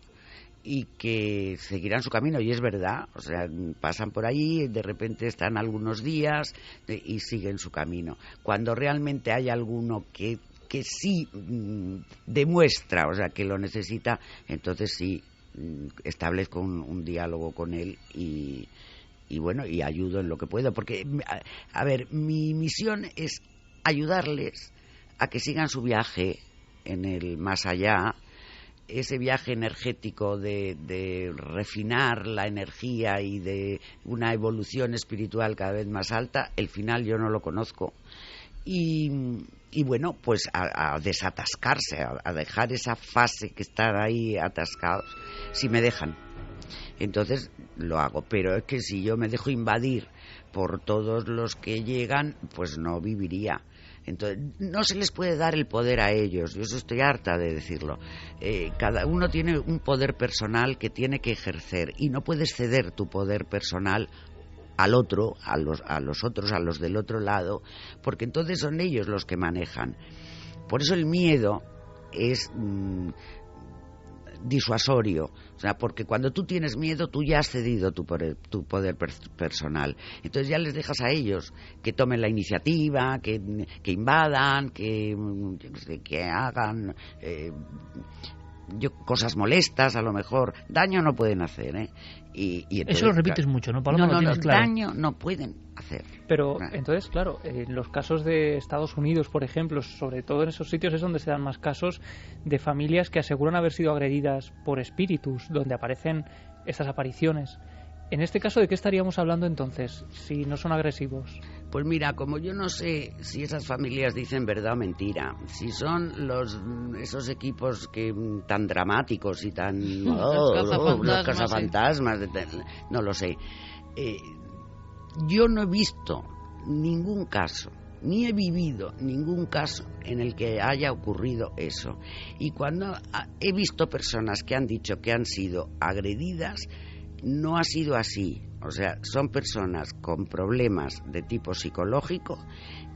y que seguirán su camino, y es verdad, o sea, pasan por ahí, de repente están algunos días y siguen su camino. Cuando realmente hay alguno que sí demuestra, o sea, que lo necesita, entonces sí establezco un diálogo con él y bueno, y ayudo en lo que puedo, porque, a ver, mi misión es ayudarles a que sigan su viaje en el más allá, ese viaje energético de refinar la energía y de una evolución espiritual cada vez más alta. El final yo no lo conozco. Y bueno, pues a desatascarse, a dejar esa fase que están ahí atascados, si me dejan. Entonces lo hago, pero es que si yo me dejo invadir por todos los que llegan, pues no viviría. Entonces no se les puede dar el poder a ellos, yo eso estoy harta de decirlo. Cada uno tiene un poder personal que tiene que ejercer, y no puedes ceder tu poder personal al otro, a los otros, a los del otro lado, porque entonces son ellos los que manejan. Por eso el miedo es disuasorio, o sea, porque cuando tú tienes miedo, tú ya has cedido tu poder personal. Entonces ya les dejas a ellos que tomen la iniciativa, que invadan, que hagan cosas molestas, a lo mejor. Daño no pueden hacer, ¿eh? Y entonces, eso lo repites mucho, ¿no, Paloma? No, claro. Daño no pueden hacer. Pero entonces, claro, en los casos de Estados Unidos, por ejemplo, sobre todo en esos sitios es donde se dan más casos de familias que aseguran haber sido agredidas por espíritus, donde aparecen estas apariciones. En este caso, ¿de qué estaríamos hablando entonces, si no son agresivos? Pues mira, como yo no sé si esas familias dicen verdad o mentira, si son esos equipos tan dramáticos y tan... los cazafantasmas, no lo sé. Yo no he visto ningún caso, ni he vivido ningún caso en el que haya ocurrido eso. Y cuando he visto personas que han dicho que han sido agredidas, no ha sido así. O sea, son personas con problemas de tipo psicológico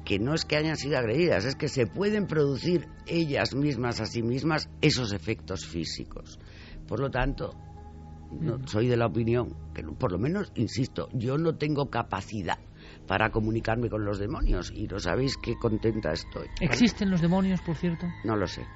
que no es que hayan sido agredidas, es que se pueden producir ellas mismas a sí mismas esos efectos físicos. Por lo tanto, soy de la opinión que, por lo menos, insisto, yo no tengo capacidad para comunicarme con los demonios, y no sabéis qué contenta estoy. ¿Existen los demonios, por cierto? No lo sé.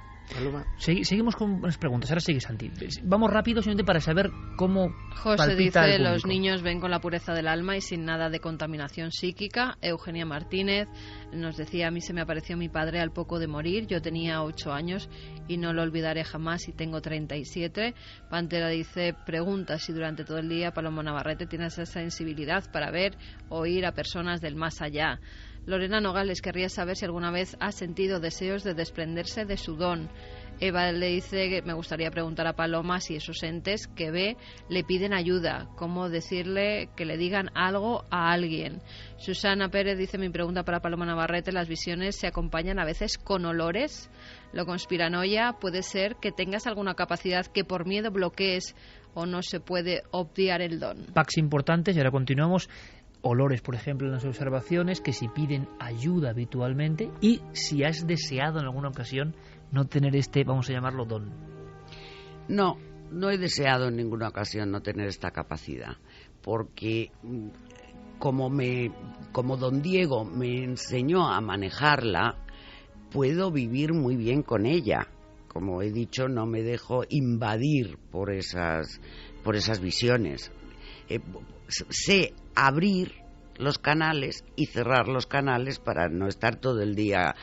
Seguimos con las preguntas. Ahora sigue Santi. Vamos rápido simplemente para saber cómo José palpita dice, el público. los niños ven con la pureza del alma y sin nada de contaminación psíquica. Eugenia Martínez nos decía, a mí se me apareció mi padre al poco de morir, yo tenía 8 años y no lo olvidaré jamás y tengo 37. Pantera dice, pregunta si durante todo el día Paloma Navarrete tiene esa sensibilidad para ver, oír a personas del más allá. Lorena Nogales querría saber si alguna vez ha sentido deseos de desprenderse de su don. Eva le dice que me gustaría preguntar a Paloma si esos entes que ve le piden ayuda, cómo decirle que le digan algo a alguien. Susana Pérez dice, mi pregunta para Paloma Navarrete, las visiones se acompañan a veces con olores. Lo conspiranoia puede ser que tengas alguna capacidad que por miedo bloquees o no se puede obviar el don. Packs importantes y ahora continuamos. Olores, por ejemplo, en las observaciones, que si piden ayuda habitualmente y si has deseado en alguna ocasión no tener vamos a llamarlo, don. No he deseado en ninguna ocasión no tener esta capacidad, porque como don Diego me enseñó a manejarla, puedo vivir muy bien con ella. Como he dicho, no me dejo invadir por esas visiones. Sé abrir los canales y cerrar los canales para no estar todo el día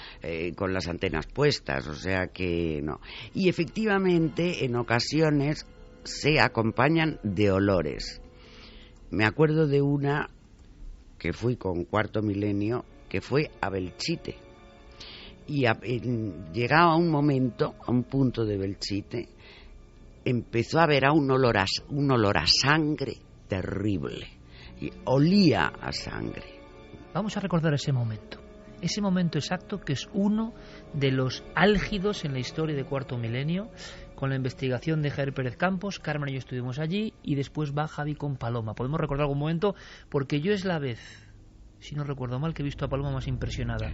con las antenas puestas, o sea que no. Y efectivamente, en ocasiones se acompañan de olores. Me acuerdo de una que fui con Cuarto Milenio, que fue a Belchite. Y llegaba un momento, a un punto de Belchite, empezó a haber un olor a sangre terrible, y olía a sangre. Vamos a recordar ese momento exacto, que es uno de los álgidos en la historia de Cuarto Milenio, con la investigación de Javier Pérez Campos. Carmen y yo estuvimos allí y después va Javi con Paloma. Podemos recordar algún momento, porque yo es la vez, si no recuerdo mal, que he visto a Paloma más impresionada,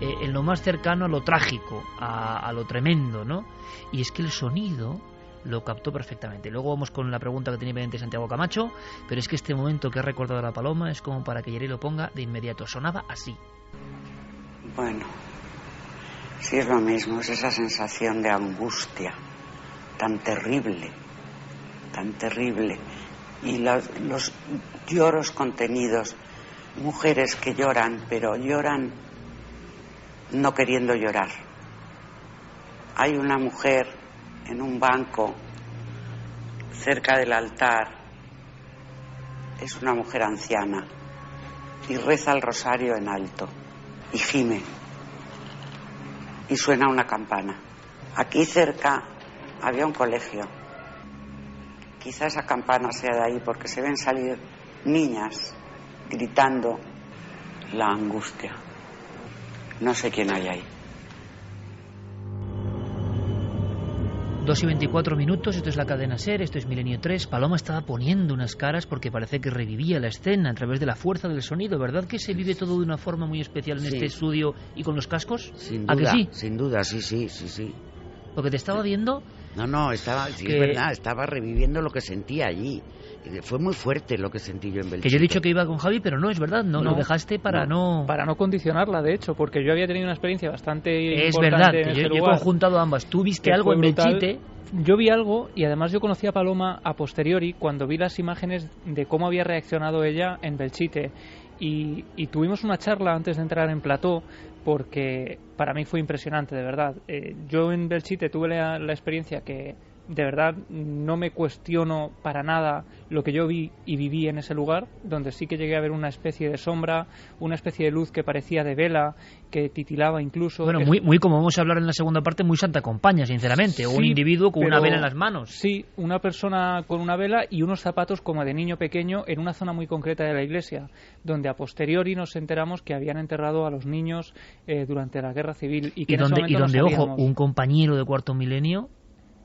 en lo más cercano a lo trágico, a lo tremendo, ¿no? Y es que el sonido lo captó perfectamente. Luego vamos con la pregunta que tenía pendiente Santiago Camacho, pero es que este momento que ha recordado la Paloma es como para que Yeri lo ponga de inmediato. Sonaba así. Bueno, sí es lo mismo, es esa sensación de angustia tan terrible, y los lloros contenidos, mujeres que lloran, pero lloran no queriendo llorar. Hay una mujer en un banco cerca del altar, es una mujer anciana y reza el rosario en alto y gime y suena una campana. Aquí cerca había un colegio, quizá esa campana sea de ahí porque se ven salir niñas gritando la angustia. No sé quién hay ahí. 2:24, esto es la cadena SER, esto es Milenio 3. Paloma estaba poniendo unas caras porque parece que revivía la escena a través de la fuerza del sonido. ¿Verdad que se vive todo de una forma muy especial en este estudio y con los cascos? Sin ¿A duda, que sí? sin duda, sí. Lo que te estaba viendo... No, estaba, sí, es verdad, estaba reviviendo lo que sentía allí. Fue muy fuerte lo que sentí yo en Belchite. Que yo he dicho que iba con Javi, pero no, es verdad, no lo dejaste para no... Para no condicionarla, de hecho, porque yo había tenido una experiencia bastante es importante verdad, en que ese yo he lugar, conjuntado ambas. Tú viste algo en Belchite... Yo vi algo y además yo conocí a Paloma a posteriori cuando vi las imágenes de cómo había reaccionado ella en Belchite y tuvimos una charla antes de entrar en plató porque para mí fue impresionante, de verdad. Yo en Belchite tuve la experiencia que de verdad no me cuestiono para nada lo que yo vi y viví en ese lugar, donde sí que llegué a ver una especie de sombra, una especie de luz que parecía de vela, que titilaba incluso. Bueno, muy como vamos a hablar en la segunda parte, muy Santa Compaña, sinceramente, o un individuo con una vela en las manos. Sí, una persona con una vela y unos zapatos como de niño pequeño en una zona muy concreta de la iglesia, donde a posteriori nos enteramos que habían enterrado a los niños durante la Guerra Civil y que donde ojo, un compañero de Cuarto Milenio,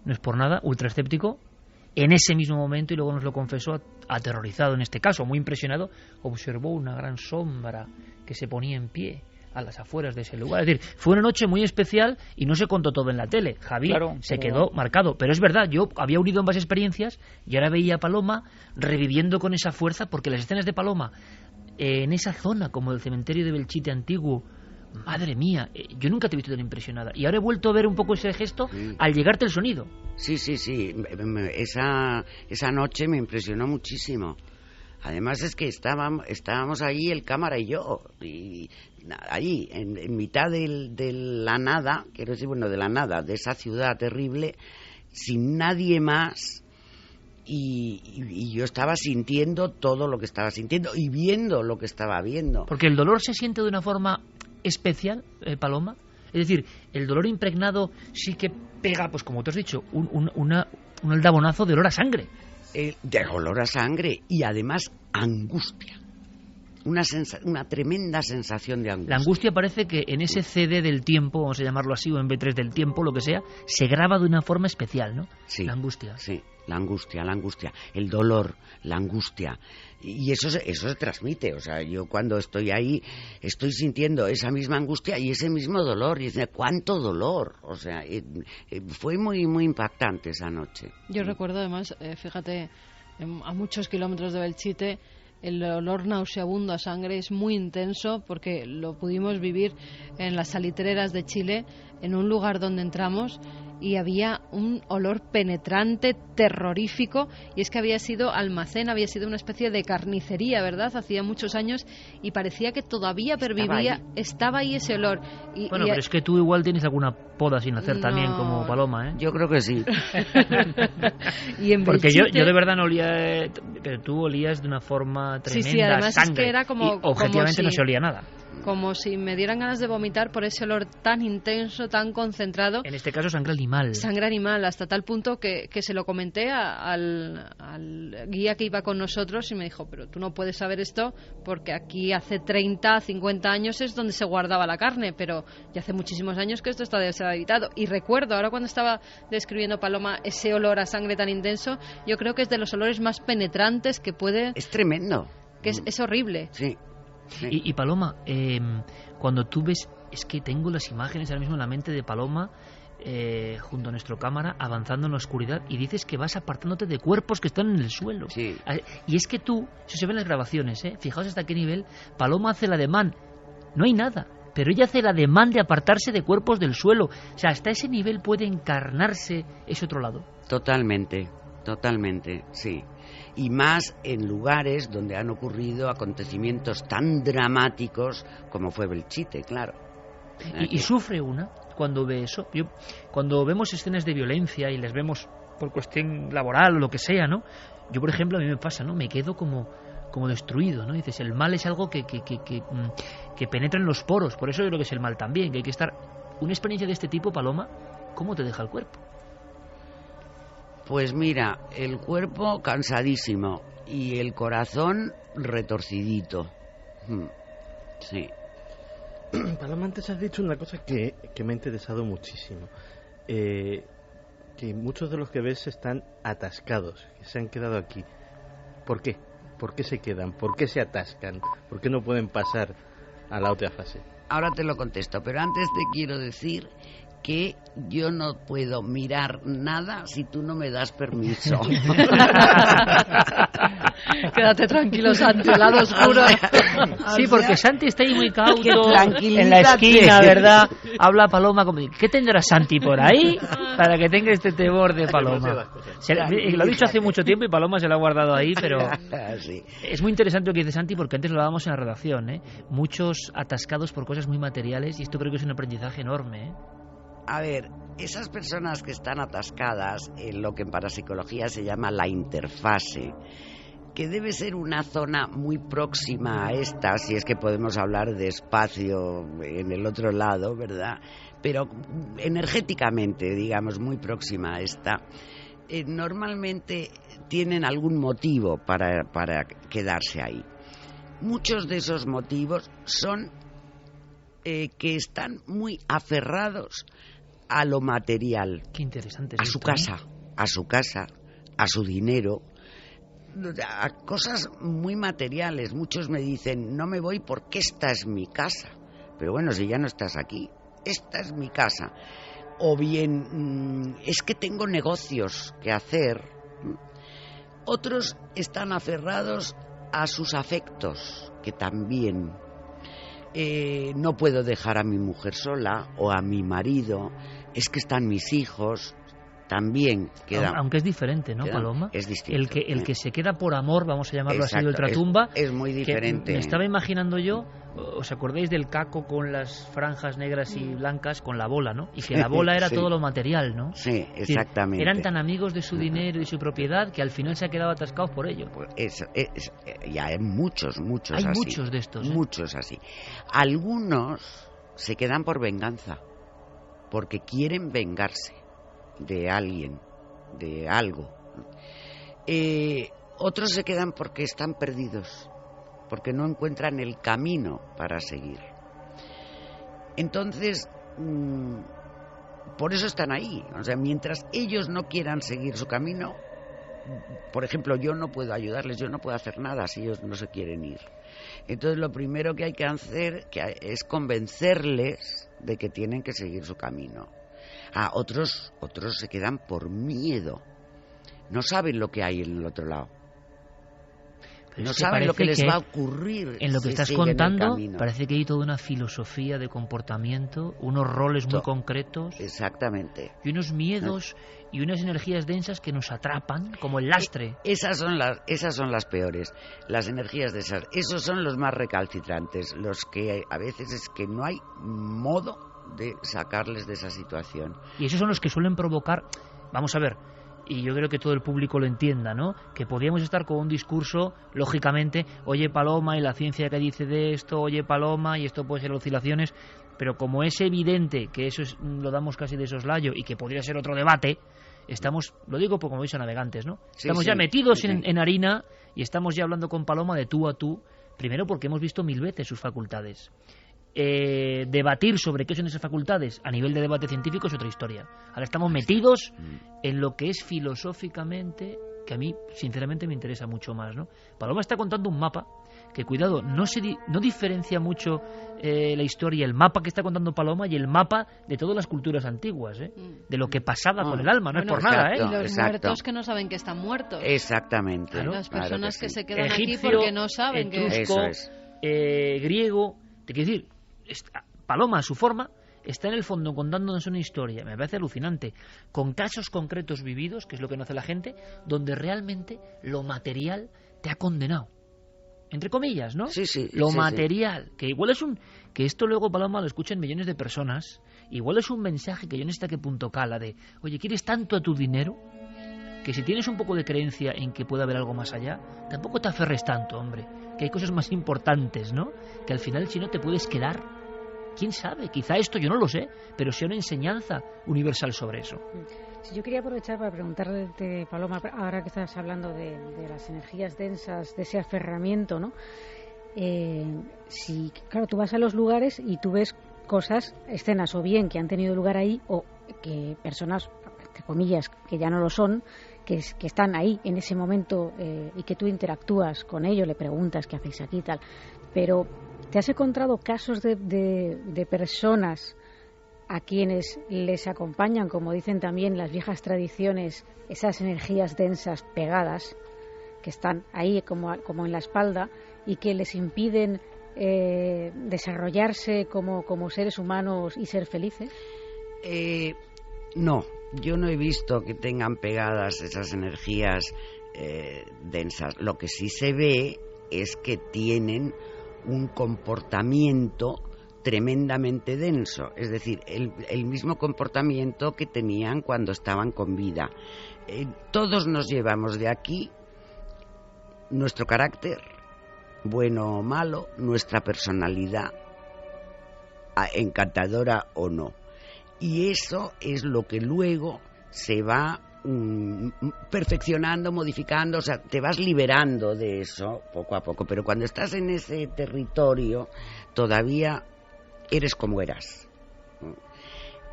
no es por nada, ultra escéptico, en ese mismo momento, y luego nos lo confesó, aterrorizado en este caso, muy impresionado, observó una gran sombra que se ponía en pie a las afueras de ese lugar. Es decir, fue una noche muy especial y no se contó todo en la tele. Javi se quedó marcado. Pero es verdad, yo había unido ambas experiencias y ahora veía a Paloma reviviendo con esa fuerza, porque las escenas de Paloma en esa zona como el cementerio de Belchite antiguo. Madre mía, yo nunca te he visto tan impresionada. Y ahora he vuelto a ver un poco ese gesto al llegarte el sonido. Sí. Esa noche me impresionó muchísimo. Además es que estábamos ahí el cámara y yo, y ahí, en mitad de la nada, quiero decir, bueno, de la nada, de esa ciudad terrible, sin nadie más, y yo estaba sintiendo todo lo que estaba sintiendo y viendo lo que estaba viendo. Porque el dolor se siente de una forma especial, Paloma. Es decir, el dolor impregnado sí que pega, pues como tú has dicho, un aldabonazo de olor a sangre. De olor a sangre y además angustia. Una tremenda sensación de angustia. La angustia parece que en ese CD del tiempo, vamos a llamarlo así, o en B3 del tiempo, lo que sea, se graba de una forma especial, ¿no? Sí. La angustia. Sí, la angustia. El dolor, la angustia. Y eso se transmite. O sea, yo cuando estoy ahí estoy sintiendo esa misma angustia y ese mismo dolor. Y dice, ¿cuánto dolor? O sea, fue muy, muy impactante esa noche. Yo recuerdo además, fíjate, a muchos kilómetros de Belchite, el olor nauseabundo a sangre es muy intenso porque lo pudimos vivir en las salitreras de Chile, en un lugar donde entramos y había un olor penetrante, terrorífico, y es que había sido almacén, había sido una especie de carnicería, ¿verdad? Hacía muchos años y parecía que todavía pervivía, estaba ahí ese olor. Bueno, pero es que tú igual tienes alguna poda sin hacer también, como Paloma, ¿eh? Yo creo que sí. Y en porque Belchite... yo de verdad no olía, pero tú olías de una forma tremenda, sí, además sangre, es que era como, y objetivamente como no se olía nada. Como si me dieran ganas de vomitar por ese olor tan intenso, tan concentrado. En este caso sangre animal. Sangre animal, hasta tal punto que se lo comenté al guía que iba con nosotros y me dijo, pero tú no puedes saber esto porque aquí hace 30, 50 años es donde se guardaba la carne, pero ya hace muchísimos años que esto está deshabitado. Y recuerdo, ahora cuando estaba describiendo Paloma ese olor a sangre tan intenso, yo creo que es de los olores más penetrantes que puede... Es tremendo. Que es horrible. Sí. Sí. Y Paloma, cuando tú ves, es que tengo las imágenes ahora mismo en la mente de Paloma junto a nuestra cámara avanzando en la oscuridad y dices que vas apartándote de cuerpos que están en el suelo. Sí. Y es que tú, eso se ve en las grabaciones, fijaos hasta qué nivel, Paloma hace el ademán, no hay nada, pero ella hace el ademán de apartarse de cuerpos del suelo. O sea, hasta ese nivel puede encarnarse ese otro lado. Totalmente, sí. Y más en lugares donde han ocurrido acontecimientos tan dramáticos como fue Belchite, claro. Y sufre una cuando ve eso. Cuando vemos escenas de violencia y las vemos por cuestión laboral o lo que sea, ¿no? Yo, por ejemplo, a mí me pasa, ¿no? Me quedo como destruido, ¿no? Dices, el mal es algo que penetra en los poros. Por eso yo creo que es el mal también, que hay que estar... Una experiencia de este tipo, Paloma, ¿cómo te deja el cuerpo? Pues mira, el cuerpo cansadísimo y el corazón retorcidito. Sí. Paloma, antes has dicho una cosa que me ha interesado muchísimo. Que muchos de los que ves están atascados, que se han quedado aquí. ¿Por qué? ¿Por qué se quedan? ¿Por qué se atascan? ¿Por qué no pueden pasar a la otra fase? Ahora te lo contesto, pero antes te quiero decir que yo no puedo mirar nada si tú no me das permiso. Quédate tranquilo, Santi, al lado oscuro. Sí, porque Santi está ahí muy cauto en la esquina, ¿verdad? Habla Paloma como... ¿Qué tendrá Santi por ahí para que tenga este temor de Paloma? Lo ha dicho hace mucho tiempo y Paloma se lo ha guardado ahí, pero... Sí. Es muy interesante lo que dice Santi porque antes lo hablábamos en la redacción, ¿eh? Muchos atascados por cosas muy materiales y esto creo que es un aprendizaje enorme, ¿eh? A ver, esas personas que están atascadas en lo que en parapsicología se llama la interfase, que debe ser una zona muy próxima a esta, si es que podemos hablar de espacio en el otro lado, ¿verdad? Pero energéticamente, digamos, muy próxima a esta, normalmente tienen algún motivo para quedarse ahí. Muchos de esos motivos son que están muy aferrados a lo material. Qué interesante. A su casa, a su dinero, a cosas muy materiales. Muchos me dicen, no me voy porque esta es mi casa. Pero bueno, si ya no estás aquí, esta es mi casa. O bien, es que tengo negocios que hacer. Otros están aferrados a sus afectos, que también no puedo dejar a mi mujer sola o a mi marido, es que están mis hijos. También queda, aunque es diferente, ¿no, Paloma? Es distinto. El que se queda por amor, vamos a llamarlo Exacto, así, de ultratumba. Es muy diferente. Me estaba imaginando yo, ¿os acordáis del caco con las franjas negras y blancas con la bola, ¿no? Y que la bola era todo lo material, ¿no? Sí, exactamente. Eran tan amigos de su dinero y su propiedad que al final se han quedado atascados por ello. Pues ya hay muchos hay así. Muchos de estos. Muchos así. Algunos se quedan por venganza, porque quieren vengarse de alguien, de algo. Otros se quedan porque están perdidos, porque no encuentran el camino para seguir. Entonces, por eso están ahí. O sea, mientras ellos no quieran seguir su camino, por ejemplo, yo no puedo ayudarles, yo no puedo hacer nada si ellos no se quieren ir. Entonces, lo primero que hay que hacer es convencerles de que tienen que seguir su camino. Otros se quedan por miedo. No saben lo que hay en el otro lado. Pero no saben lo que les va a ocurrir. En lo que estás contando, parece que hay toda una filosofía de comportamiento, unos roles muy concretos. Exactamente. Y unos miedos y unas energías densas que nos atrapan, como el lastre. Esas son las peores, las energías densas. Esos son los más recalcitrantes, los que a veces es que no hay modo de sacarles de esa situación. Y esos son los que suelen provocar, vamos a ver, y yo creo que todo el público lo entienda, ¿no? Que podríamos estar con un discurso, lógicamente, oye Paloma, y la ciencia que dice de esto, oye Paloma, y esto puede ser oscilaciones, pero como es evidente que eso lo damos casi de soslayo y que podría ser otro debate, estamos, lo digo porque como veis son navegantes, ¿no? Estamos ya metidos en harina y estamos ya hablando con Paloma de tú a tú, primero porque hemos visto 1000 veces sus facultades. Debatir sobre qué son esas facultades a nivel de debate científico es otra historia. Ahora estamos metidos en lo que es filosóficamente, que a mí sinceramente me interesa mucho más, ¿no? Paloma está contando un mapa que, cuidado, no diferencia mucho la historia, el mapa que está contando Paloma y el mapa de todas las culturas antiguas, de lo que pasaba con el alma, no es por nada, y los muertos que no saben que están muertos. Exactamente. Claro, las personas que se quedan egipcio, aquí porque no saben etrusco, griego, te quiero decir, Paloma, a su forma, está en el fondo contándonos una historia, me parece alucinante, con casos concretos vividos, que es lo que no hace la gente, donde realmente lo material te ha condenado. Entre comillas, ¿no? Sí. Lo material, que igual es que esto luego, Paloma, lo escuchan millones de personas, igual es un mensaje que yo no sé hasta qué punto cala de, oye, ¿quieres tanto a tu dinero? Que si tienes un poco de creencia en que puede haber algo más allá, tampoco te aferres tanto, hombre, que hay cosas más importantes, ¿no? Que al final, si no, te puedes quedar. ¿Quién sabe? Quizá esto, yo no lo sé, pero sea una enseñanza universal sobre eso. Sí, yo quería aprovechar para preguntarle, Paloma, ahora que estás hablando de las energías densas, de ese aferramiento, ¿no? Si, claro, tú vas a los lugares y tú ves cosas, escenas o bien que han tenido lugar ahí o que personas, entre comillas, que ya no lo son, que están ahí en ese momento y que tú interactúas con ellos, le preguntas qué hacéis aquí y tal, pero ¿te has encontrado casos de personas a quienes les acompañan, como dicen también las viejas tradiciones, esas energías densas pegadas que están ahí como en la espalda y que les impiden desarrollarse como seres humanos y ser felices? No, yo no he visto que tengan pegadas esas energías densas. Lo que sí se ve es que tienen un comportamiento tremendamente denso, es decir, el mismo comportamiento que tenían cuando estaban con vida. Todos nos llevamos de aquí nuestro carácter, bueno o malo, nuestra personalidad, encantadora o no. Y eso es lo que luego se va perfeccionando, modificando, o sea, te vas liberando de eso poco a poco, pero cuando estás en ese territorio todavía eres como eras.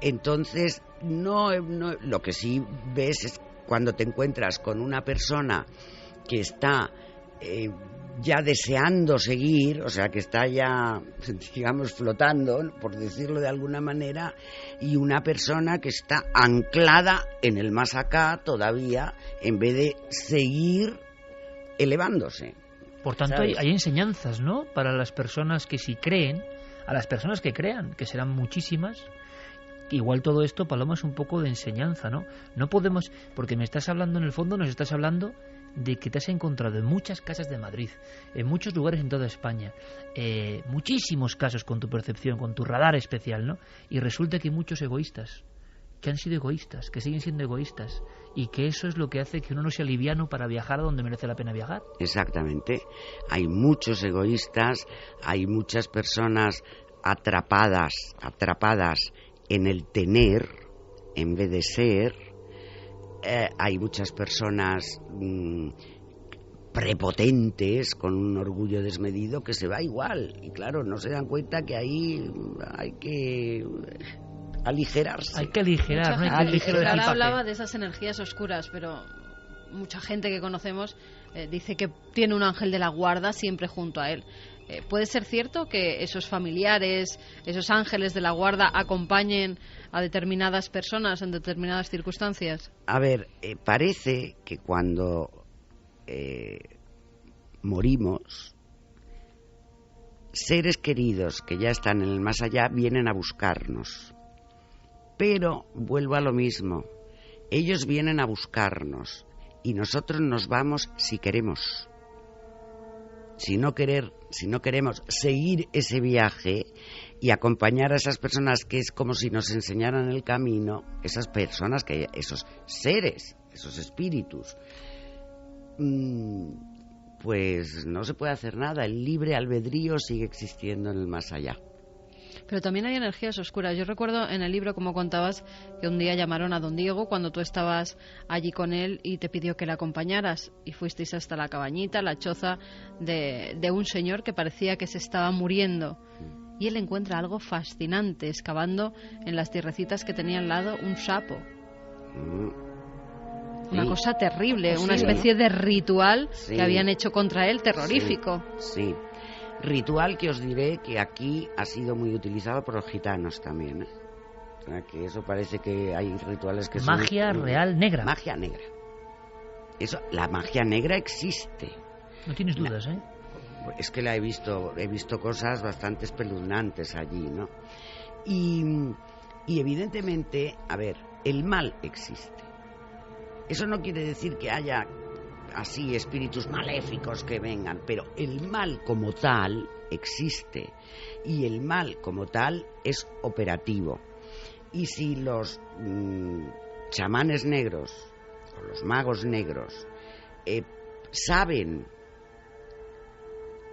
Entonces, no, lo que sí ves es cuando te encuentras con una persona que está ya deseando seguir, o sea, que está ya, digamos, flotando, por decirlo de alguna manera, y una persona que está anclada en el más acá todavía, en vez de seguir elevándose. Por tanto, hay enseñanzas, ¿no? Para las personas que sí creen, a las personas que crean, que serán muchísimas. Igual todo esto, Paloma, es un poco de enseñanza, ¿no? No podemos, porque me estás hablando, en el fondo nos estás hablando de que te has encontrado en muchas casas de Madrid, en muchos lugares en toda España, muchísimos casos con tu percepción, con tu radar especial, ¿no? Y resulta que hay muchos egoístas, que han sido egoístas, que siguen siendo egoístas, y que eso es lo que hace que uno no sea liviano para viajar a donde merece la pena viajar. Exactamente. Hay muchos egoístas, hay muchas personas atrapadas en el tener en vez de ser. Hay muchas personas prepotentes con un orgullo desmedido que se va igual, y claro, no se dan cuenta que ahí hay que aligerarse. Hay que aligerar, ¿no? Clara hablaba de esas energías oscuras, pero mucha gente que conocemos dice que tiene un ángel de la guarda siempre junto a él. ¿Puede ser cierto que esos familiares, esos ángeles de la guarda acompañen a determinadas personas en determinadas circunstancias? A ver, parece que cuando morimos, seres queridos que ya están en el más allá vienen a buscarnos. Pero vuelvo a lo mismo, ellos vienen a buscarnos y nosotros nos vamos si queremos. Si no queremos seguir ese viaje y acompañar a esas personas, que es como si nos enseñaran el camino, esas personas, esos seres, esos espíritus, pues no se puede hacer nada. El libre albedrío sigue existiendo en el más allá. Pero también hay energías oscuras. Yo recuerdo en el libro, como contabas, que un día llamaron a don Diego cuando tú estabas allí con él y te pidió que le acompañaras. Y fuisteis hasta la cabañita, la choza de un señor que parecía que se estaba muriendo. Y él encuentra algo fascinante, excavando en las tierrecitas que tenía al lado un sapo. Una cosa terrible, una especie de ritual que habían hecho contra él, terrorífico. Sí. Ritual que os diré que aquí ha sido muy utilizado por los gitanos también, ¿eh? O sea, que eso parece que hay rituales que magia son... real negra. Magia negra. Eso, la magia negra existe. No tienes dudas, ¿eh? Es que la he visto cosas bastante espeluznantes allí, ¿no? Y evidentemente, a ver, el mal existe. Eso no quiere decir que haya así espíritus maléficos que vengan, pero el mal como tal existe, y el mal como tal es operativo. Y si los chamanes negros o los magos negros saben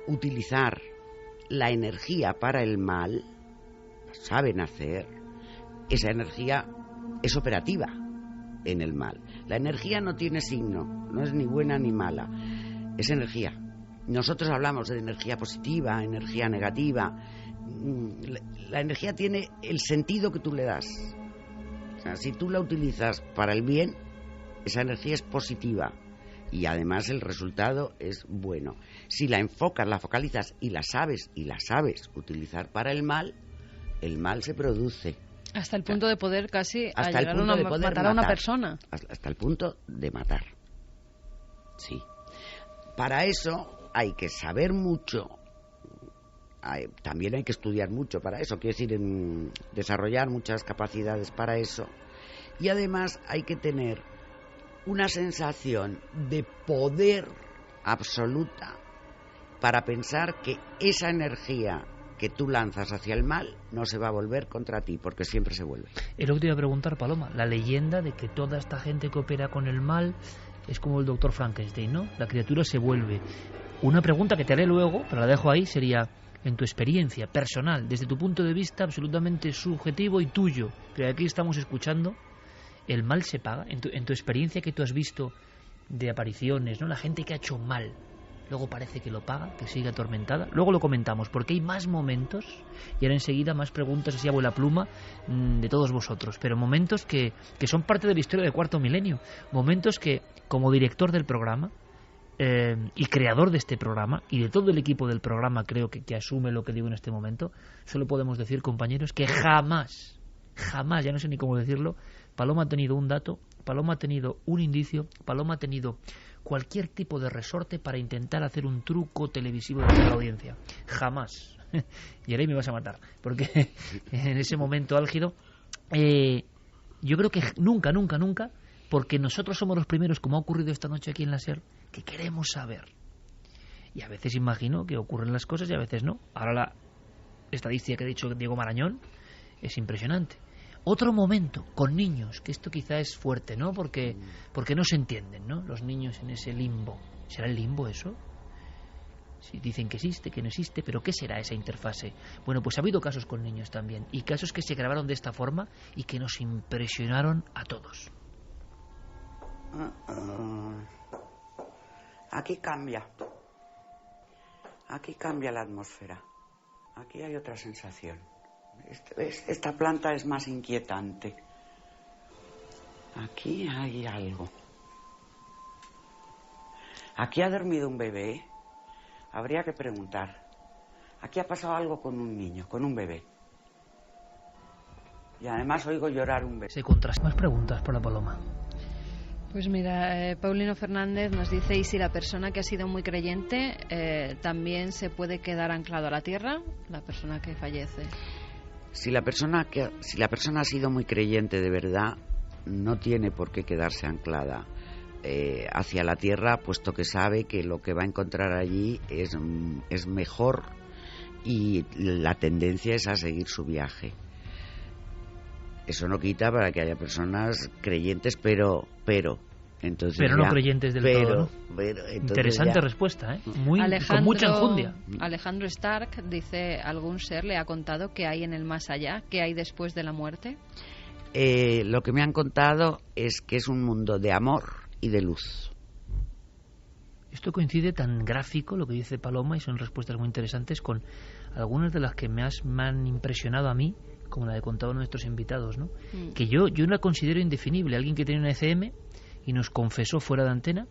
utilizar la energía para el mal, saben hacer, esa energía es operativa en el mal. La energía no tiene signo, no es ni buena ni mala, es energía. Nosotros hablamos de energía positiva, energía negativa. La energía tiene el sentido que tú le das. O sea, si tú la utilizas para el bien, esa energía es positiva y además el resultado es bueno. Si la enfocas, la focalizas y la sabes utilizar para el mal se produce. Hasta el punto de poder casi matar a una persona. Hasta el punto de matar. Sí. Para eso hay que saber mucho. También hay que estudiar mucho para eso. Quiero decir, desarrollar muchas capacidades para eso. Y además hay que tener una sensación de poder absoluta para pensar que esa energía que tú lanzas hacia el mal no se va a volver contra ti, porque siempre se vuelve. Es lo que te iba a preguntar, Paloma, la leyenda de que toda esta gente que opera con el mal es como el doctor Frankenstein, ¿no? La criatura se vuelve. Una pregunta que te haré luego, pero la dejo ahí, sería, en tu experiencia personal, desde tu punto de vista absolutamente subjetivo y tuyo, pero aquí estamos escuchando, ¿el mal se paga? En tu experiencia que tú has visto de apariciones, ¿no? La gente que ha hecho mal, luego parece que lo paga, que sigue atormentada. Luego lo comentamos, porque hay más momentos, y ahora enseguida más preguntas así a vuela pluma de todos vosotros, pero momentos que son parte de la historia del Cuarto Milenio, momentos que, como director del programa y creador de este programa, y de todo el equipo del programa, creo que asume lo que digo en este momento, solo podemos decir, compañeros, que jamás, ya no sé ni cómo decirlo, Paloma ha tenido un dato Paloma ha tenido un indicio, Paloma ha tenido cualquier tipo de resorte para intentar hacer un truco televisivo de la audiencia. Jamás. Y ahora me vas a matar, porque en ese momento álgido, yo creo que nunca, porque nosotros somos los primeros, como ha ocurrido esta noche aquí en la SER, que queremos saber. Y a veces imagino que ocurren las cosas y a veces no. Ahora la estadística que ha dicho Diego Marañón es impresionante. Otro momento con niños, que esto quizá es fuerte, ¿no? Porque no se entienden, ¿no? Los niños en ese limbo. ¿Será el limbo eso? Si dicen que existe, que no existe, pero ¿qué será esa interfase? Bueno, pues ha habido casos con niños también, y casos que se grabaron de esta forma y que nos impresionaron a todos. Aquí cambia la atmósfera. Aquí hay otra sensación. Esta planta es más inquietante. Aquí hay algo. Aquí ha dormido un bebé. Habría que preguntar. Aquí ha pasado algo con un niño, con un bebé. Y además oigo llorar un bebé. Se contrastan más preguntas por la Paloma. Pues mira, Paulino Fernández nos dice, ¿y si la persona que ha sido muy creyente también se puede quedar anclado a la tierra? La persona que fallece. Si la persona ha sido muy creyente de verdad, no tiene por qué quedarse anclada hacia la tierra, puesto que sabe que lo que va a encontrar allí es mejor y la tendencia es a seguir su viaje. Eso no quita para que haya personas creyentes, pero no creyentes del todo, ¿no? Interesante respuesta, ¿eh? Con mucha enjundia. Alejandro Stark dice, ¿algún ser le ha contado qué hay en el más allá? ¿Qué hay después de la muerte? Lo que me han contado es que es un mundo de amor y de luz. Esto coincide tan gráfico, lo que dice Paloma, y son respuestas muy interesantes, con algunas de las que me han impresionado a mí, como la de contado nuestros invitados, ¿no? Que yo la considero indefinible. Alguien que tenía una ECM y nos confesó fuera de antena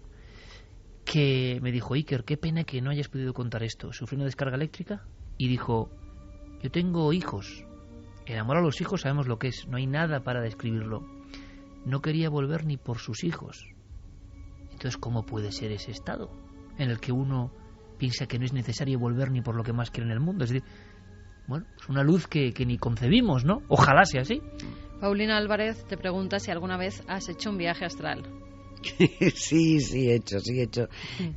que me dijo, Iker, qué pena que no hayas podido contar esto. Sufrió una descarga eléctrica y dijo, yo tengo hijos. El amor a los hijos sabemos lo que es, no hay nada para describirlo. No quería volver ni por sus hijos. Entonces, ¿cómo puede ser ese estado en el que uno piensa que no es necesario volver ni por lo que más quiere en el mundo? Es decir, bueno, es una luz que ni concebimos, ¿no? Ojalá sea así. Paulina Álvarez te pregunta si alguna vez has hecho un viaje astral. Sí, he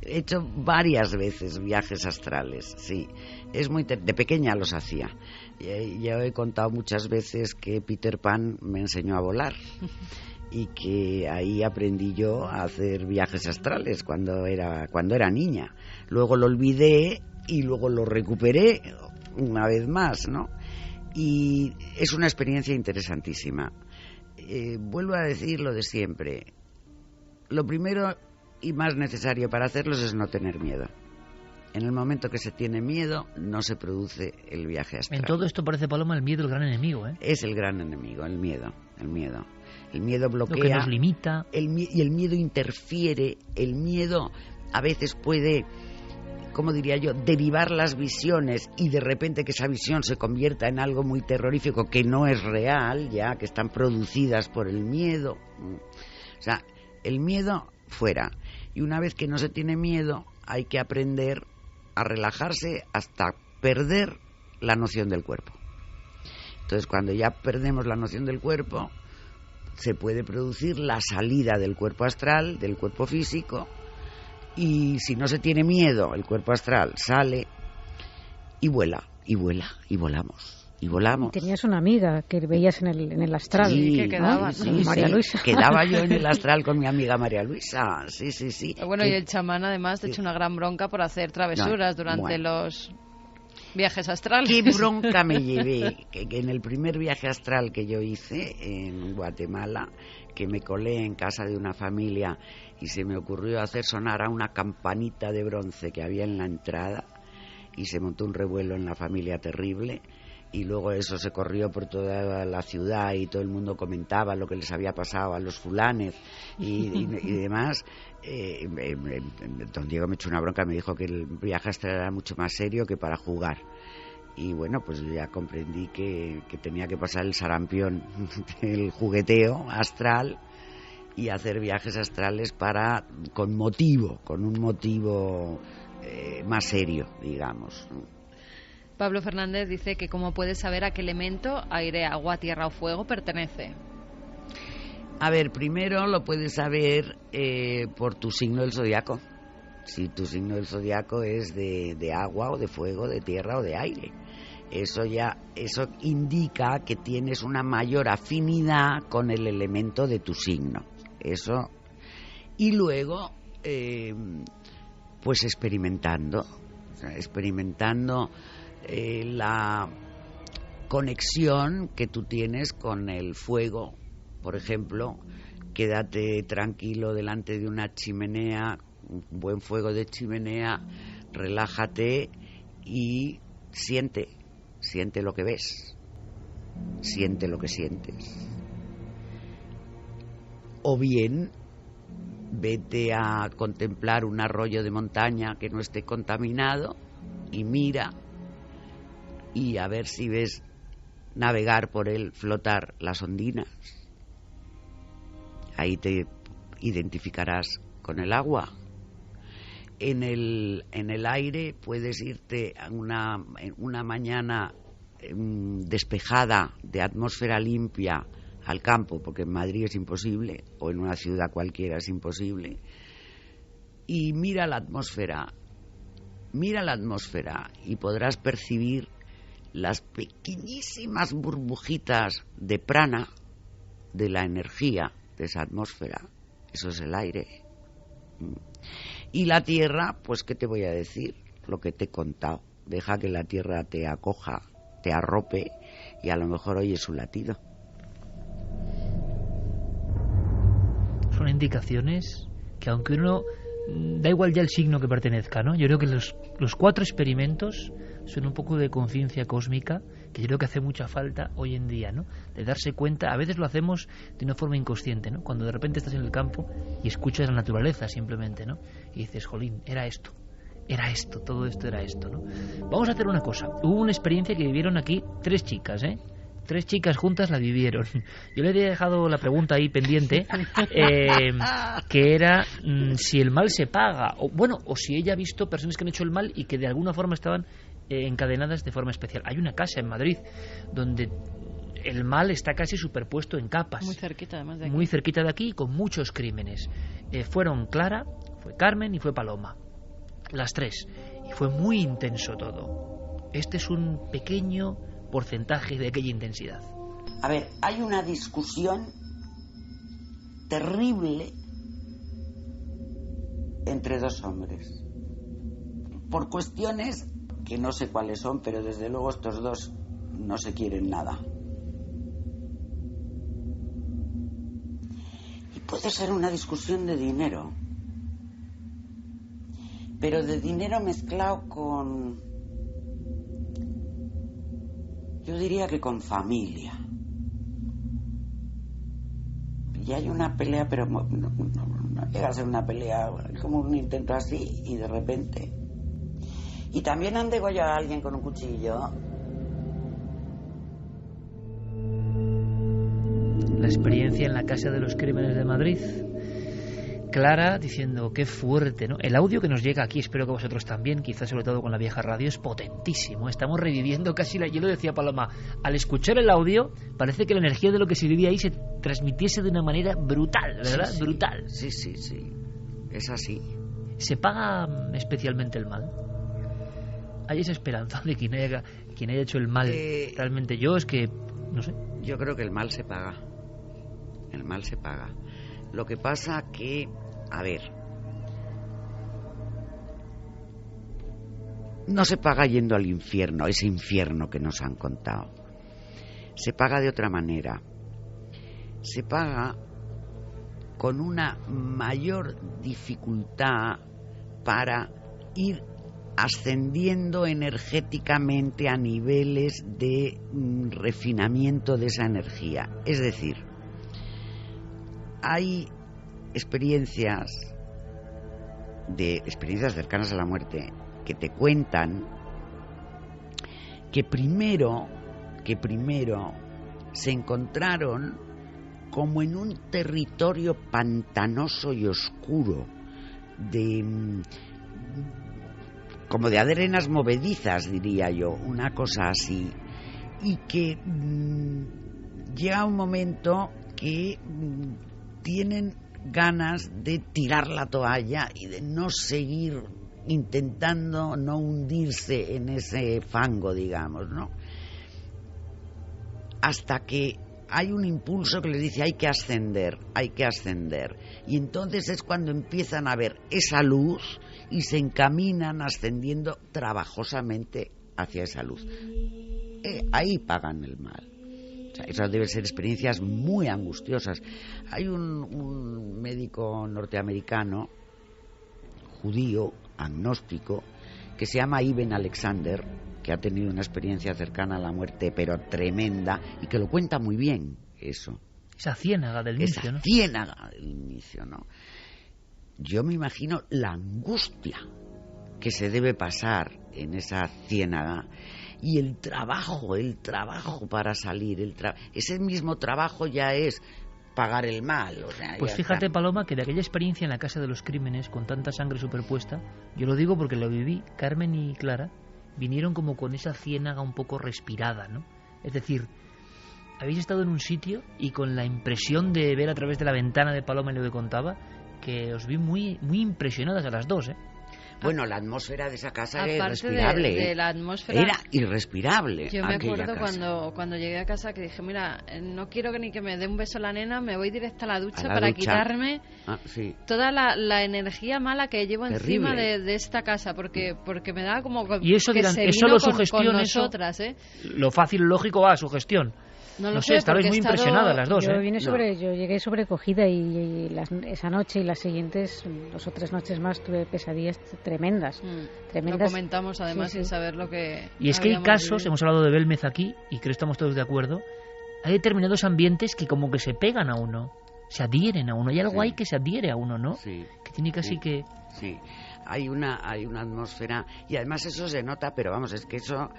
hecho varias veces viajes astrales, sí. De pequeña los hacía. Ya he contado muchas veces que Peter Pan me enseñó a volar y que ahí aprendí yo a hacer viajes astrales cuando era niña. Luego lo olvidé y luego lo recuperé una vez más, ¿no? Y es una experiencia interesantísima. Vuelvo a decir lo de siempre. Lo primero y más necesario para hacerlos es no tener miedo. En el momento que se tiene miedo, no se produce el viaje astral. En todo esto parece, Paloma, el miedo el gran enemigo, ¿eh? Es el gran enemigo, el miedo. El miedo bloquea. Lo que nos limita. Y el miedo interfiere. El miedo a veces puede, ¿cómo diría yo?, derivar las visiones y de repente que esa visión se convierta en algo muy terrorífico que no es real, ya que están producidas por el miedo. O sea, el miedo fuera. Y una vez que no se tiene miedo, hay que aprender a relajarse hasta perder la noción del cuerpo. Entonces, cuando ya perdemos la noción del cuerpo, se puede producir la salida del cuerpo astral, del cuerpo físico, y si no se tiene miedo, el cuerpo astral sale y vuela, y volamos. Y volamos. Y tenías una amiga que veías en el astral. Sí, que quedaba, sí, María Luisa. Quedaba yo en el astral con mi amiga María Luisa. Sí. Bueno, y el chamán además te ha hecho una gran bronca por hacer travesuras durante los viajes astrales. Qué bronca me llevé, que en el primer viaje astral que yo hice en Guatemala, que me colé en casa de una familia y se me ocurrió hacer sonar a una campanita de bronce que había en la entrada y se montó un revuelo en la familia terrible. Y luego eso se corrió por toda la ciudad y todo el mundo comentaba lo que les había pasado a los fulanes y demás. Don Diego me echó una bronca, me dijo que el viaje astral era mucho más serio que para jugar. Y bueno, pues ya comprendí que tenía que pasar el sarampión, el jugueteo astral, y hacer viajes astrales con un motivo más serio, digamos. Pablo Fernández dice que cómo puedes saber a qué elemento, aire, agua, tierra o fuego, pertenece. A ver, primero lo puedes saber por tu signo del zodiaco. Si tu signo del zodiaco es de agua o de fuego, de tierra o de aire. Eso indica que tienes una mayor afinidad con el elemento de tu signo. Eso. Y luego, pues experimentando la conexión que tú tienes con el fuego. Por ejemplo, quédate tranquilo delante de una chimenea, un buen fuego de chimenea, relájate y siente lo que ves, siente lo que sientes. O bien, vete a contemplar un arroyo de montaña que no esté contaminado y mira, y a ver si ves navegar por él, flotar las ondinas. Ahí te identificarás con el agua. En el aire puedes irte a una mañana despejada, de atmósfera limpia, al campo, porque en Madrid es imposible, o en una ciudad cualquiera es imposible, y mira la atmósfera y podrás percibir las pequeñísimas burbujitas de prana, de la energía de esa atmósfera. Eso es el aire. Y la tierra, pues qué te voy a decir, lo que te he contado. Deja que la tierra te acoja, te arrope, y a lo mejor oyes su latido. Son indicaciones que, aunque uno da igual ya el signo que pertenezca, ¿no? Yo creo que los 4 experimentos son un poco de conciencia cósmica, que yo creo que hace mucha falta hoy en día, ¿no? De darse cuenta. A veces lo hacemos de una forma inconsciente, ¿no? Cuando de repente estás en el campo y escuchas la naturaleza simplemente, ¿no? Y dices, jolín, era esto, todo esto era esto, ¿no? Vamos a hacer una cosa. Hubo una experiencia que vivieron aquí 3 chicas, 3 chicas juntas la vivieron. Yo le había dejado la pregunta ahí pendiente, que era si el mal se paga, o si ella ha visto personas que han hecho el mal y que de alguna forma estaban encadenadas de forma especial. Hay una casa en Madrid donde el mal está casi superpuesto en capas. Muy cerquita, además de aquí. Muy cerquita de aquí, con muchos crímenes. Fueron Clara, fue Carmen y fue Paloma. Las 3. Y fue muy intenso todo. Este es un pequeño porcentaje de aquella intensidad. A ver, hay una discusión terrible entre 2 hombres por cuestiones que no sé cuáles son, pero desde luego estos 2 no se quieren nada. Y puede ser una discusión de dinero, pero de dinero mezclado con, yo diría que con familia. Y hay una pelea, pero no llega a ser una pelea, como un intento así, y de repente. Y también han degollado a alguien con un cuchillo. La experiencia en la Casa de los Crímenes de Madrid. Clara diciendo qué fuerte, ¿no? El audio que nos llega aquí, espero que vosotros también, quizás sobre todo con la vieja radio, es potentísimo. Estamos reviviendo casi yo lo decía Paloma, al escuchar el audio parece que la energía de lo que se vivía ahí se transmitiese de una manera brutal, ¿verdad? Sí, sí. Brutal. Sí, es así. ¿Se paga especialmente el mal? ¿Hay esa esperanza de quien haya hecho el mal? Realmente yo es que, no sé. Yo creo que el mal se paga. El mal se paga. Lo que pasa que, a ver, no se paga yendo al infierno, ese infierno que nos han contado. Se paga de otra manera. Se paga con una mayor dificultad para ir ascendiendo energéticamente a niveles de refinamiento de esa energía. Es decir, hay experiencias cercanas a la muerte que te cuentan que primero se encontraron como en un territorio pantanoso y oscuro, como de arenas movedizas, diría yo, una cosa así, y que llega un momento que tienen ganas de tirar la toalla y de no seguir intentando no hundirse en ese fango, digamos, ¿no? Hasta que hay un impulso que les dice hay que ascender, y entonces es cuando empiezan a ver esa luz y se encaminan ascendiendo trabajosamente hacia esa luz. Ahí pagan el mal. O sea, esas deben ser experiencias muy angustiosas. Hay un médico norteamericano, judío, agnóstico, que se llama Ibn Alexander, que ha tenido una experiencia cercana a la muerte, pero tremenda, y que lo cuenta muy bien, eso. Esa ciénaga del inicio, ¿no? Esa ciénaga del inicio, ¿no? Yo me imagino la angustia que se debe pasar en esa ciénaga y el trabajo para salir. Ese mismo trabajo ya es pagar el mal. O sea, pues fíjate, está. Paloma, que de aquella experiencia en la Casa de los Crímenes, con tanta sangre superpuesta, yo lo digo porque lo viví, Carmen y Clara vinieron como con esa ciénaga un poco respirada, ¿no? Es decir, habéis estado en un sitio y con la impresión de ver a través de la ventana de Paloma y lo que contaba, que os vi muy, muy impresionadas a las dos, ¿eh? Bueno, la atmósfera de esa casa era irrespirable. De la atmósfera, era irrespirable. Yo me acuerdo cuando llegué a casa que dije, mira, no quiero que ni que me dé un beso la nena, me voy directa a la ducha para quitarme toda la energía mala que llevo encima de esta casa, porque me da como y eso que dirán, se eso vino lo sugestión, con nosotras, ¿eh? Lo fácil, lógico va a sugestión. No sé, estabais muy impresionadas las dos, yo llegué sobrecogida y esa noche y las siguientes, 2 o 3 noches más, tuve pesadillas tremendas. Lo comentamos además sin saber lo que... Y es que hay casos, hemos hablado de Belmez aquí, y creo que estamos todos de acuerdo, hay determinados ambientes que como que se pegan a uno, se adhieren a uno, hay algo ahí que se adhiere a uno, ¿no? Sí. Que tiene casi que... Sí, hay una atmósfera, y además eso se nota, pero vamos, es que eso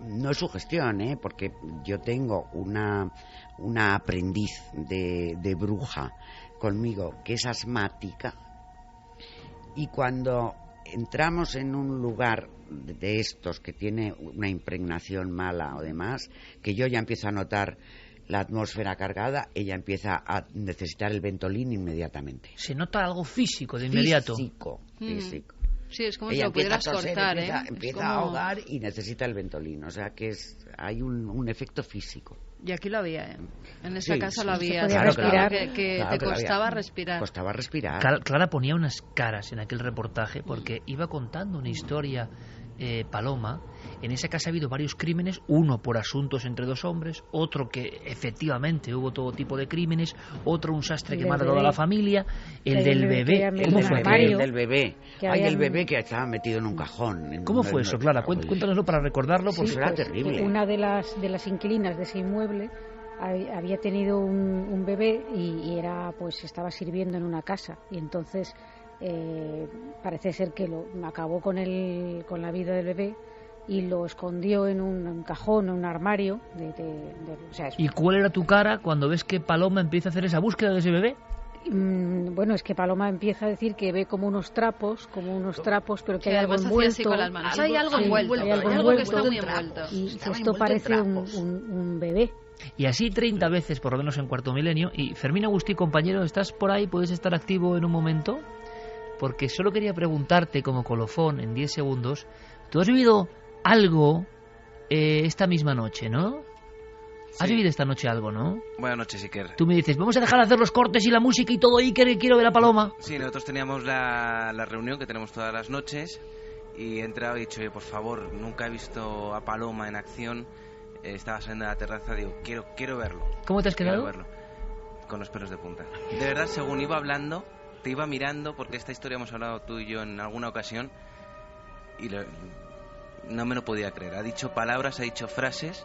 no es sugestión, porque yo tengo una aprendiz de bruja conmigo que es asmática, y cuando entramos en un lugar de estos que tiene una impregnación mala o demás, que yo ya empiezo a notar la atmósfera cargada, ella empieza a necesitar el Ventolin inmediatamente. Se nota algo físico de inmediato. Físico. Sí, es como ella si lo pudieras cortar, empieza como... a ahogar y necesita el Ventolin, o sea que hay un efecto físico. Y aquí lo había, en esa casa lo había. Que te costaba respirar. Costaba respirar. Clara ponía unas caras en aquel reportaje porque iba contando una historia, Paloma. En esa casa ha habido varios crímenes, uno por asuntos entre 2 hombres, otro que efectivamente hubo todo tipo de crímenes, otro un sastre que mata a toda la familia, el del bebé. ¿Cómo fue? El del bebé. El bebé que estaba metido en un cajón. ¿Cómo fue eso, Clara? Cuéntanoslo para recordarlo, porque era terrible. Una de las inquilinas de ese inmueble había tenido un bebé y estaba sirviendo en una casa, y entonces parece ser que acabó con la vida del bebé y lo escondió en un cajón, en un armario. ¿Y cuál era tu cara cuando ves que Paloma empieza a hacer esa búsqueda de ese bebé? Bueno, es que Paloma empieza a decir que ve como unos trapos, pero que hay algo envuelto. Así con las manos. Hay algo envuelto, hay algo que está muy envuelto. Y esto parece un bebé. Y así 30 veces, por lo menos en Cuarto Milenio. Y Fermín Agustí, compañero, ¿estás por ahí? ¿Puedes estar activo en un momento? Porque solo quería preguntarte, como colofón, en 10 segundos, ¿tú has vivido algo esta misma noche, no? Sí. ¿Has vivido esta noche algo, no? Buenas noches, Iker. Tú me dices, vamos a dejar de hacer los cortes y la música y todo, Iker, que quiero ver a Paloma. Sí, nosotros teníamos la reunión que tenemos todas las noches y he entrado y he dicho, oye, por favor, nunca he visto a Paloma en acción. Estaba saliendo de la terraza, digo, quiero verlo. ¿Cómo te has quedado? Quiero verlo. Con los pelos de punta. De verdad, según iba hablando, te iba mirando, porque esta historia hemos hablado tú y yo en alguna ocasión, y no me lo podía creer. Ha dicho palabras, ha dicho frases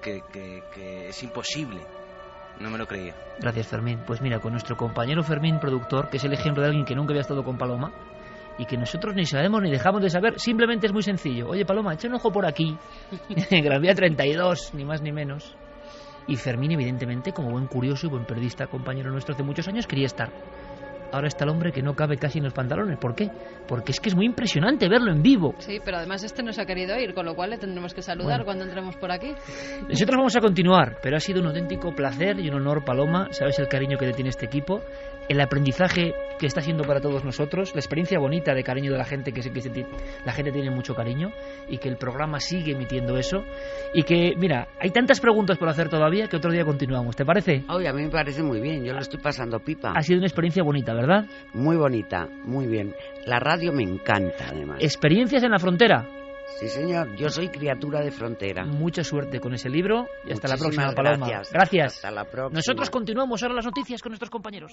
que es imposible. No me lo creía. Gracias, Fermín. Pues mira, con nuestro compañero Fermín, productor, que es el ejemplo de alguien que nunca había estado con Paloma y que nosotros ni sabemos ni dejamos de saber, simplemente es muy sencillo. Oye, Paloma, echa un ojo por aquí. Gran Vía 32, ni más ni menos. Y Fermín, evidentemente, como buen curioso y buen periodista, compañero nuestro hace muchos años, quería estar. Ahora está el hombre que no cabe casi en los pantalones. ¿Por qué? Porque es que es muy impresionante verlo en vivo. Sí, pero además no se ha querido ir, con lo cual le tendremos que saludar cuando entremos por aquí. Nosotros vamos a continuar, pero ha sido un auténtico placer y un honor, Paloma. Sabes el cariño que le tiene este equipo, el aprendizaje que está siendo para todos nosotros, la experiencia bonita de cariño de la gente, la gente tiene mucho cariño y que el programa sigue emitiendo eso. Y que, mira, hay tantas preguntas por hacer todavía que otro día continuamos. ¿Te parece? Oye, a mí me parece muy bien, yo lo estoy pasando pipa. Ha sido una experiencia bonita, ¿verdad? Muy bonita, muy bien. La radio me encanta, además. ¿Experiencias en la frontera? Sí, señor, yo soy criatura de frontera. Mucha suerte con ese libro y hasta la próxima, Paloma. Gracias. Hasta la próxima. Nosotros continuamos ahora las noticias con nuestros compañeros.